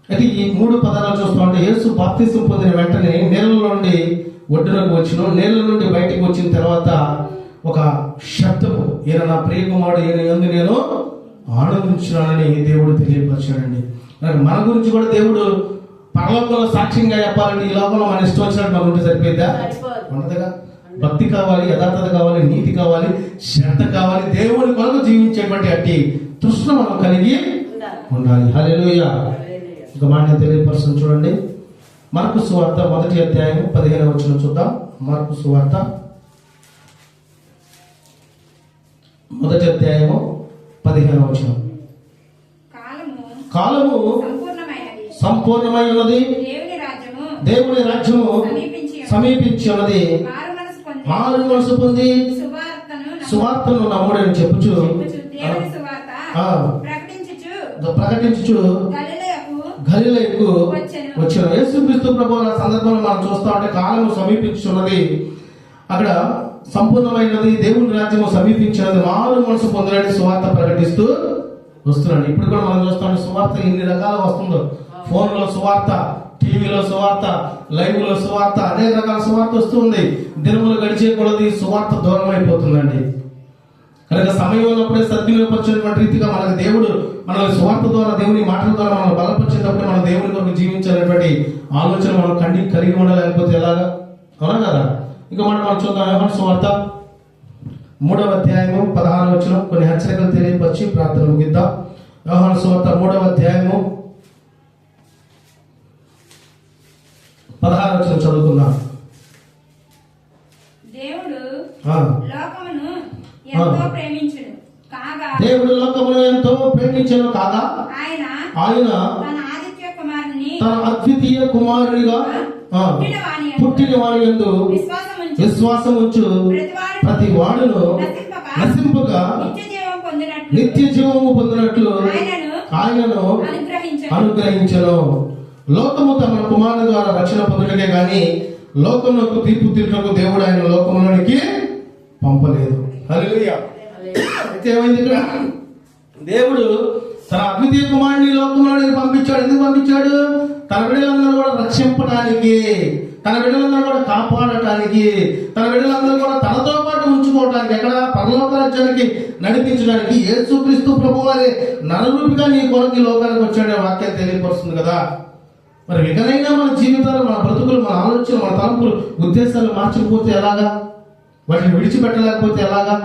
అయితే ఈ 3 పదాలు చూస్తూ ఉంటే, యేసు బాప్తిసం పొందిన వెంటనే నీళ్ళ నుండి ఒడ్డునకు వచ్చును, నీళ్ళ నుండి బయటికి వచ్చిన తర్వాత ఒక శబ్దము, ఈయన నా ప్రియ కుమారుడు, ఈయన యందు నేను ఆనందించున్నానని దేవుడు తెలియపరిచాడండి. మన గురించి కూడా దేవుడు పరలోకంలో సాక్ష్యంగా చెప్పాలంటే ఈ లోకంలో మన ఇష్టం వచ్చినట్టు మన ఉంటే సరిపోయిద్దా? ఉండదుగా. భక్తి కావాలి, యథార్థత కావాలి, నీతి కావాలి, శ్రద్ధ కావాలి, దేవుని కొరకు జీవించేటువంటి అట్టి తృష్ణ మనం కలిగి ఉండాలి. హల్లెలూయా. ఒక మాట తెలియపరుస్తుంది చూడండి. మార్కు సువార్త 1వ అధ్యాయం 15వ వచనం చూద్దాం. మార్కు సువార్త 1వ అధ్యాయము 15వ వచనం. కాలము సంపూర్ణమై ఉన్నది, దేవుని రాజ్యము సమీపించి ఉన్నది, మారు మనసు పొంది సువార్తను నమ్ముడని చెప్పుచు ప్రకటించుచు గలిలయకు వచ్చాను. యేసుక్రీస్తు ప్రభువుల సందర్భంలో మనం చూస్తా ఉంటే కాలము సమీపించున్నది, అక్కడ సంపూర్ణమైనది, దేవుని రాజ్యము సమీపించినది, మారు మనసు పొందడానికి సువార్త ప్రకటిస్తూ వస్తున్నాడు. ఇప్పుడు కూడా మనం చూస్తాం సువార్త ఎన్ని రకాలు వస్తుందో. ఫోన్లో సువార్త, టీవీలో సువార్త, లైవ్ లో సువార్త, అనేక రకాల సువార్త వస్తుంది. దినములు గడిచే కొలది సువార్త దూరం అయిపోతుందండి. కనుక సమయం ఉన్నప్పుడే సద్వినియోగపరిచినటువంటి రీతిగా మనకు దేవుడు మనల్ని సువార్త ద్వారా, దేవుని మాటల ద్వారా మనల్ని బలపరిచేటప్పుడు మనం దేవుని కొరకు జీవించాలనేటువంటి ఆలోచన మనం కలిగి ఉండలేకపోతే ఎలాగా? అవునా కదా? ఇంకా మనం చూద్దాం. యోహాను సువార్త 3వ అధ్యాయము 16వ వచనం. కొన్ని హెచ్చరికలు తెలియపరిచి ప్రార్థన ముగిద్దాం. యోహాను సువార్త 3వ అధ్యాయము 16వ వచనం చదువుకుందాం. దేవుడు లోకమును ఎంతో ప్రేమించును కాగా ఆయన తన అద్వితీయ కుమారునిగా పుట్టిన వాని యందు విశ్వాసం ఉంచు ప్రతి వాడును నశింపక నిత్య జీవము పొందినట్లు ఆయనను అనుగ్రహించను. లోకము తమ కుమారుని ద్వారా రక్షణ పొందుటకే గాని లోకమునకు తీర్పు తీర్చుటకు దేవుడు ఆయన లోకములోనికి పంపలేదు. హల్లెలూయా. అయితే ఏమైంది ఇక్కడ? దేవుడు తన అద్వితీయ కుమారుని లోకంలోనికి పంపించాడు. ఎందుకు పంపించాడు? తన బిడ్డలందరూ కూడా రక్షింపడానికి, తన బిడ్డలందరూ కూడా కాపాడటానికి, తన బిడ్డలందరూ కూడా తనతో పాటు ఉంచుకోవటానికి, ఎక్కడ పరలోక రాజ్యానికి నడిపించడానికి యేసుక్రీస్తు ప్రభువారే నరరూపిగా నీ కొరకు ఈ లోకానికి వచ్చాడే వాక్యం తెలియపరుస్తుంది కదా. మరి ఇకనైనా మన జీవితాలు, మన బ్రతుకులు, మన ఆలోచనలు, మన తలంపులు, ఉద్దేశాలు మార్చకపోతే ఎలాగా? వాటిని విడిచిపెట్టలేకపోతే ఎలాగా?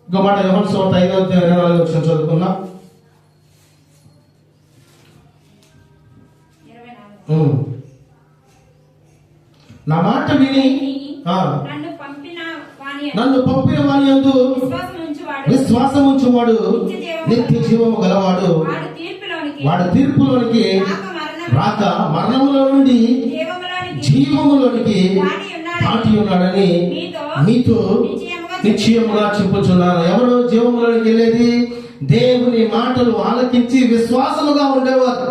ఇంకో మాట యోహాను సువార్త 5:24 చదువుకున్నా. 24. నా మాట విని నన్ను పంపిన వాని యందు విశ్వాసం ఉంచువాడు నిత్య జీవము గలవాడు. వాడు తీర్పులోనికి రాక మరణములో నుండి జీవములోనికి దాటి ఉన్నాడని మీతో నిశ్చయముగా చెప్పుచున్నాను. ఎవరు జీవములోనికి వెళ్ళేది? దేవుని మాటలు ఆలకించి విశ్వాసముగా ఉండేవారు.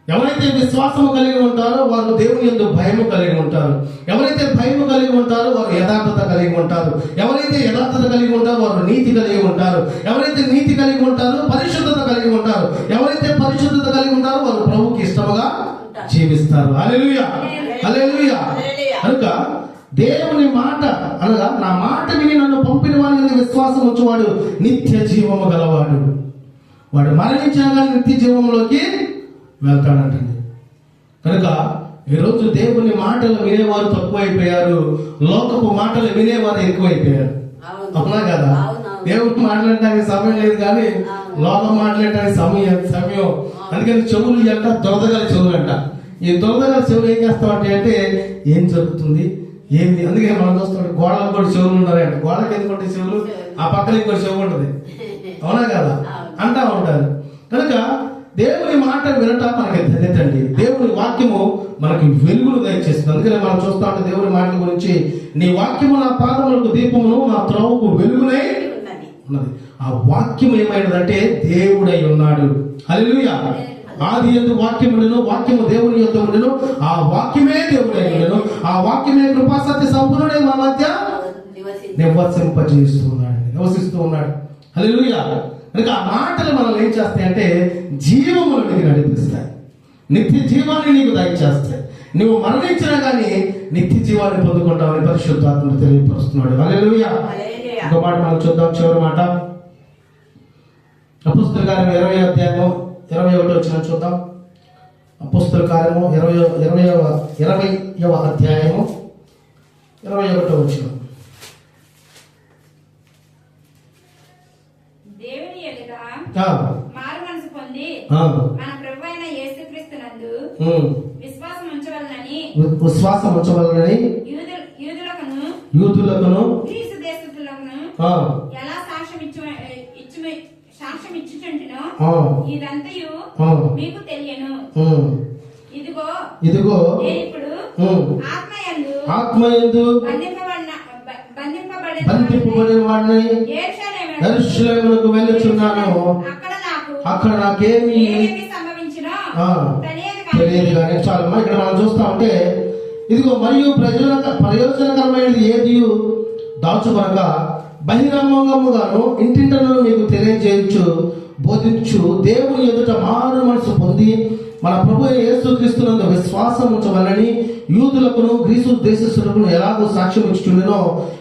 ఎవరైతే విశ్వాసము కలిగి ఉంటారో వారు దేవుని యందు భయము కలిగి ఉంటారు. ఎవరైతే భయము కలిగి ఉంటారో వారు యథార్థత కలిగి ఉంటారు. ఎవరైతే యథార్థత కలిగి ఉంటారో వారు నీతి కలిగి ఉంటారు. ఎవరైతే నీతి కలిగి ఉంటారో పరిశుద్ధత కలిగి ఉంటారు. ఎవరైతే పరిశుద్ధత కలిగి ఉంటారో వారు ప్రభువుకి ఇష్టముగా జీవిస్తారు. హల్లెలూయా, హల్లెలూయా. కనుక దేవుని మాట అనగా నా మాట విని నన్ను పంపిన వాని యందు విశ్వాసం ఉంచువాడు నిత్య జీవము గలవాడు. వాడు మరణించినా కానీ నిత్య జీవంలోకి వెళ్తాడంటండి. కనుక ఈరోజు దేవుని మాటలు వినేవారు తక్కువైపోయారు, లోకపు మాటలు వినేవారు ఎక్కువైపోయారు. అవునా కదా? దేవుడు మాట్లాడడానికి సమయం లేదు కానీ లోకం మాట్లాడడానికి సమయం. అందుకని చెవులు అంట దొరదగల చెవులు అంట. ఈ దొరదగల చెవులు ఏం చేస్తామంటే అంటే ఏం జరుగుతుంది ఏంది. అందుకే మనం చూస్తాం గోడలకు కూడా చెవులు ఉన్నారంట. గోడకి ఎందుకుంటే చెవులు, ఆ పక్కన ఇంకో చెవు ఉంటుంది. అవునా కదా? అంటా ఉంటారు. కనుక దేవుని మాట వినటం మనకి ధన్యత అండి. దేవుని వాక్యము మనకి వెలుగును దయచేస్తుంది. అందుకనే మనం చూస్తా ఉంటే దేవుని మాటల గురించి, నీ వాక్యము నా పాదములకు దీపమును నా త్రోవకు వెలుగునై ఉన్నది. ఆ వాక్యం ఏమైనదంటే దేవుడై ఉన్నాడు. హల్లెలూయా. ఆది యందు వాక్యము ఉండెను, వాక్యము దేవుని యొద్ద ఉండెను, ఆ వాక్యమే దేవుడై ఉండెను, ఆ వాక్యమే కృపా సత్య సంపూర్ణుడై మన మధ్య నివసిస్తూ ఉన్నాడు. హల్లెలూయా. కనుక ఆ మాటలు మనం ఏం చేస్తాయంటే జీవములోనికి నడిపిస్తాయి, నిత్య జీవాన్ని నీకు దయచేస్తాయి. నువ్వు మరణించినా కానీ నిత్య జీవాన్ని పొందుకుంటావని పరిశుద్ధాత్మ తెలియపరుస్తున్నాడు. హల్లెలూయా. ఇంకో మాట మనం చూద్దాం, చివరి మాట అపోస్తల కార్యము 20వ చూద్దాం. అపోస్తల కార్యము 20వ అధ్యాయము 21వ వచనం. దేవుని ఎదుట మారు మనసు పొంది మన ప్రభువైన యేసుక్రీస్తునందు విశ్వాసం ఉంచవలనని యూదులకును గ్రీసు దేశస్థులకును ఎలా సాక్ష్యం ఇచ్చుచుంటినో ఇదంతయు మీకు తెలియను. ఇదిగో నేనిప్పుడు ఆత్మయందు బంధింపబడిన వాడిని యెరూషలేమునకు వెళ్ళుచున్నాను. అక్కడ నాకేమి తెలియదు కానీ. చాలమ్మా, ఇక్కడ మనం చూస్తా ఉంటే ఇదిగో మరియు ప్రయోజనకరమైనది ఏది దాచుకొనక బహిరంగముగాను ఇంటింటను మీకు తెలియజేయచ్చు బోధించు దేవుని ఎదుట మారు మనసు పొంది మన ప్రభు యేసుక్రీస్తునందు విశ్వాసం ఉంచవలని యూదులకును గ్రీసు దేశస్థులకును ఎలాగో సాక్ష్యం ఇచ్చుచుండెనో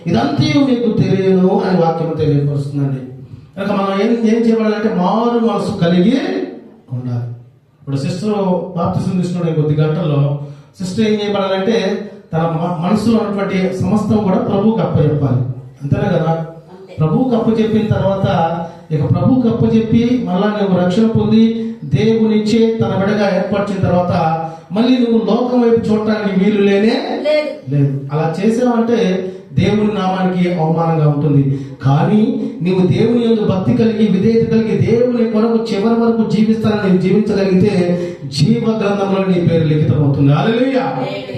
ఇదంతా మీకు తెలియను అని వాక్యం తెలియపరుస్తుందండి. కనుక మనం ఏం చేయబడాలంటే మారు మనసు కలిగి ఉండాలి. ఇప్పుడు సిస్టర్ బాప్తిసం తీసుకున్న కొద్ది గంటల్లో సిస్టర్ ఏం చేయబడాలంటే తన మనసులో ఉన్నటువంటి సమస్తం కూడా ప్రభువుకి అప్పచెప్పాలి. అంతేనా కదా? ప్రభువుకి అప్పచెప్పిన తర్వాత ఇక ప్రభువుకి అప్పచెప్పి మళ్ళా నువ్వు రక్షణ పొంది దేవునిచ్చే తన బిడ్డగా ఏర్పరిచిన తర్వాత మళ్ళీ నువ్వు లోకం వైపు చూడటానికి వీలు లేదు. అలా చేసావంటే దేవుని నామానికి అవమానంగా ఉంటుంది. కానీ నీవు దేవుని యందు భక్తి కలిగి విధేయత కలిగి దేవుని కొరకు చివరి వరకు జీవిస్తానని జీవించగలిగితే జీవ గ్రంథంలో నీ పేరు లిఖితం అవుతుంది. హల్లెలూయా.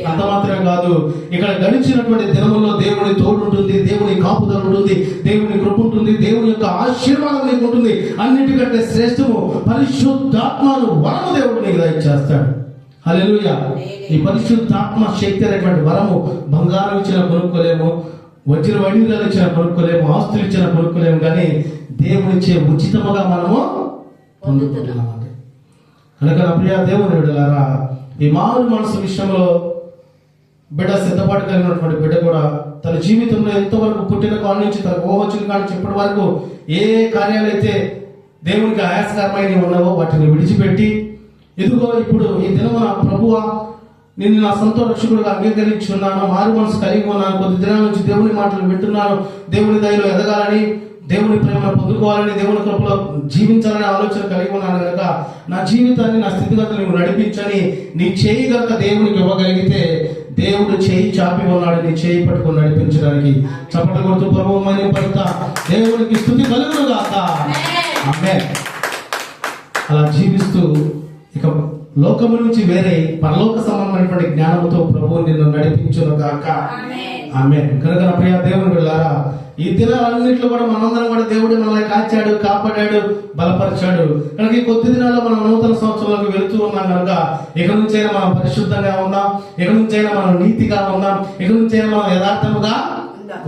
అంత మాత్రమే కాదు, ఇక్కడ గడిచినటువంటి దినముల్లో దేవుని తోడు ఉంటుంది, దేవుని కాపుదల ఉంటుంది, దేవుని కృప ఉంటుంది, దేవుని యొక్క ఆశీర్వాదం నీకు ఉంటుంది. అన్నిటికంటే శ్రేష్టము పరిశుద్ధాత్మను వరము దేవుడు నీకు దయచేస్తాడు. హల్లెలూయా. ఈ పరిశుద్ధాత్మ శక్తి అనేటువంటి వరము బంగారం ఇచ్చిన కొనుక్కోలేము, వజ్ర వైడూర్యాలు ఇచ్చిన కొనుక్కోలేము, ఆస్తులు ఇచ్చిన కొనుక్కోలేము, కానీ దేవునిచ్చే ఉచితముగా మనము పొందుతున్నామండి. కనుక నా ప్రియ దేవుని బిడ్డలారా, ఈ మారు మనసు విషయంలో బిడ్డ సిద్ధపాటు కలిగినటువంటి బిడ్డ కూడా తన జీవితంలో ఎంతవరకు పుట్టిన కాడి నుంచి తన ఊహొచ్చిన కాడి నుంచి ఇప్పటి వరకు ఏ కార్యాలు అయితే దేవునికి ఆయాసకరమైనవి ఉన్నావో వాటిని విడిచిపెట్టి ఇదిగో ఇప్పుడు ఈ దినమున ప్రభువా నిన్ను నా సొంత రక్షకుడుగా అంగీకరించున్నాను, మారు మనసు కలిగి ఉన్నాను, కొద్ది దినాల నుంచి దేవుని మాటలు వింటున్నాను, దేవుని దయలో ఎదగాలని, దేవుని ప్రేమను పొందుకోవాలని, దేవుని కృపలో జీవించాలని ఆలోచన కలిగి ఉన్నాను కనుక నా జీవితాన్ని, నా స్థితిగతులు నువ్వు నడిపించని నీ చేయి గనక దేవునికి ఇవ్వగలిగితే దేవుడు చేయి చాపి ఉన్నాడు నీ చేయి పట్టుకొని నడిపించడానికి. చప్పట్లు కొడుతూ ప్రభువు మహిమపడతా దేవునికి స్తుతి కలుగును గాక. ఆమేన్. అలా జీవిస్తూ ఇక లోకము నుంచి వేరే పరలోక సంబంధమైనటువంటి జ్ఞానంతో ప్రభువు నిన్ను నడిపించును గాక. ఆమేన్. కనుక నా ప్రియ దేవుని బిడ్డలారా, ఈ దినాలన్నింటిలో కూడా మనందరం కూడా దేవుడు మనల్ని కాచాడు, కాపాడాడు, బలపరిచాడు. కనుక ఈ కొద్ది దినాల్లో మనం నూతన సంవత్సరంలోకి వెళుతూ ఉన్నాం కనుక ఇక నుంచైనా మనం పరిశుద్ధంగా ఉందాం, ఇక నుంచైనా మనం నీతిగా ఉందాం, ఇక నుంచైనా మనం యథార్థముగా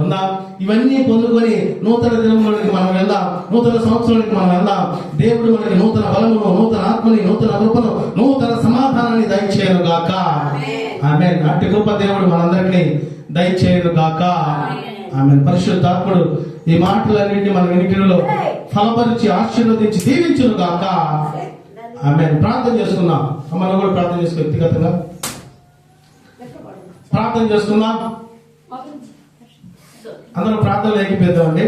ఉందాం. ఇవన్నీ పొందుకొని నూతన దినంలోనికి మనం వెళ్దాం, నూతన సంవత్సరానికి మనం వెళ్దాం. దేవుడు మనకి నూతన బలమును, నూతన ఆత్మని, నూతన కృపను, నూతన సమాధానాన్ని దయచేయను గాక. ఆమేన్. అట్టి కృప దేవుడు మనందరికీ దయచేయను గాక. ఆమేన్. పరిశుద్ధాత్ముడు ఈ మాటలన్నింటినీ మన వెనుకలో ఫలపరిచి ఆశీర్వదించి దీవించును గాక. ఆమేన్. ప్రార్థన చేసుకుందాం. మనం కూడా ప్రార్థన చేసుకో, వ్యక్తిగతంగా ప్రార్థన చేసుకుందాం. అందరూ ప్రార్థనలు ఎక్కిపోతామండి.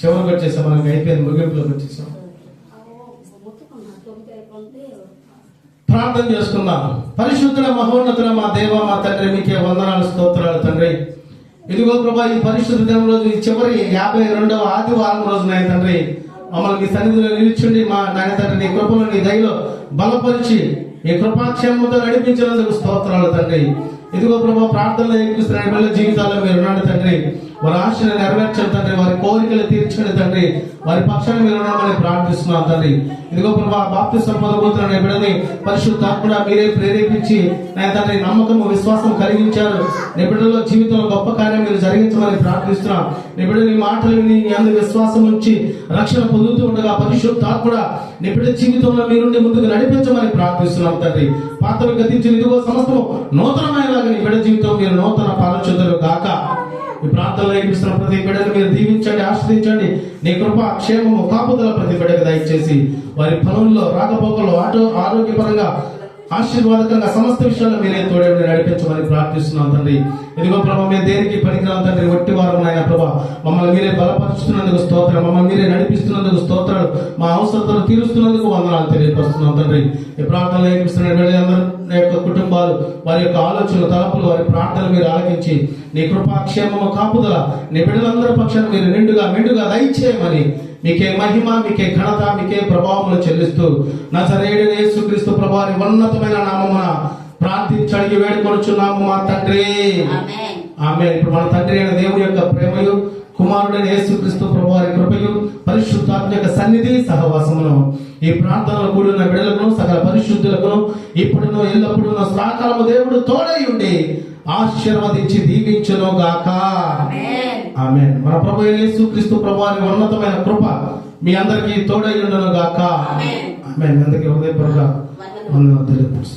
చివరికి వచ్చేసాం, మనకి అయిపోయింది, ముగింపులోకి వచ్చేసాం. ప్రార్థన చేసుకుందాం. పరిశుద్ధుల మహోన్నతుల మా దేవ, మా తండ్రి, మీకే వందనాలు, స్తోత్రాలు తండ్రి. ఇదిగో ప్రభా, ఈ పరిశుద్ధ దినం రోజు, ఈ చివరి 52వ ఆదివారం రోజున తండ్రి మమ్మల్ని మీ సన్నిధిలో నిలిచుండి మా నాయన తండ్రి నీ కృపలో, నీ దయలో బలపరిచి ఈ కృపాక్షేమంతో నడిపించినందుకు స్తోత్రాలు తండ్రి. ఇదిగో ప్రభా, ప్రార్థనలు ఎక్కిస్తున్న బిడ్డల జీవితాల్లో మీరు ఉన్నాడు తండ్రి. వారి ఆశలు నెరవేర్చండి తండ్రి, వారి కోరికలు తీర్చండి తండ్రి, వారి పక్షాన్ని మీరు ఉన్నామని ప్రార్థిస్తున్నాం తండ్రి. ఇదిగో ప్రభా, బాప్తిస్మం పొందబోతున్న బిడ్డని పరిశుద్ధాత్ముడా మీరే ప్రేరేపించి నా తండ్రి నమ్మకము, విశ్వాసం కలిగించారు. నీ బిడ్డలో జీవితంలో గొప్ప కార్యం మీరు జరిగించమని ప్రార్థిస్తున్నాం. నీ బిడ్డ నీ మాటలు విని నీ అందు విశ్వాసం ఉంచి రక్షణ పొందుతూ ఉండగా పరిశుద్ధాత్ముడా నీ బిడ్డ జీవితంలో మీరుండి ముందుకు నడిపించమని ప్రార్థిస్తున్నాం తండ్రి. పాతవి గతించిన ఇదిగో సమస్తము నూతనమైనలాగా నీ బిడ్డ జీవితం మీరు నూతన పాలచుదురు గాక. ఈ ప్రాంతంలో ఏమిస్తున్న ప్రతి బిడ్డను మీరు దీవించండి, ఆశ్రదించండి. నీ కృప, క్షేమము, కాపుదల ప్రతి బిడ్డకు దయచేసి వారి పనుల్లో, రాకపోకల్లో, ఆరోగ్యపరంగా, ఆశీర్వాదకంగా సమస్త విషయాల్లో మీరే తోడేవి నడిపించమని ప్రార్థిస్తున్నాం తండ్రి. ఇదిగో ప్రభా, మేము దేనికి పనికిరాం తండ్రి, వట్టి వారం ఆయన ప్రభా, మమ్మల్ని మీరే బలపరుస్తున్నందుకు స్తోత్రం, మమ్మల్ని మీరే నడిపిస్తున్నందుకు స్తోత్రాలు, మా అవసరతలు తీరుస్తున్నందుకు వందనాలు తెలియపరుస్తున్నాం తండ్రి. ఈ ప్రాంతంలో ఏమిస్తున్న బిడ్డలందరూ యొక్క కుటుంబాలు, వారి యొక్క ఆలోచనలు, తలపులు, వారి ప్రార్థనలు మీరు ఆలకించి నీ కృపాక్షేమము, కాపుదల నీ బిడ్డలందరి పక్షాన్ని మీరు మెండుగా దయచేయమని మీకే మహిమ, మీకే ఘనత, మీకే ప్రభావములు చెల్లిస్తూ నజరేయుడైన యేసుక్రీస్తు ప్రభువారి ఉన్నతమైన నామమున ప్రార్థించి అడిగి వేడుకొనుచున్నాము మా తండ్రి. ఆమేన్. ఇప్పుడు మన తండ్రి అయిన దేవుని యొక్క ప్రేమయు, కుమారుడైన యేసుక్రీస్తు ప్రభువారి కృపయు, పరిశుద్ధాత్మ యొక్క సన్నిధి సహవాసమును ఈ ప్రాంతంలో కూడిన బిడ్డలను, సకల పరిశుద్ధులకు ఇప్పుడును ఎల్లప్పుడూ సదాకాలము దేవుడు తోడై ఉండి ఆశీర్వదించి దీవించును గాక. ఆమేన్. మన ప్రభు యేసుక్రీస్తు ప్రభువారి ఉన్నతమైన కృప మీ అందరికీ తోడై ఉండును గాక. ఆమేన్. అందరికీ హృదయపూర్వక వందనాలు తెలియజేస్తున్నాను.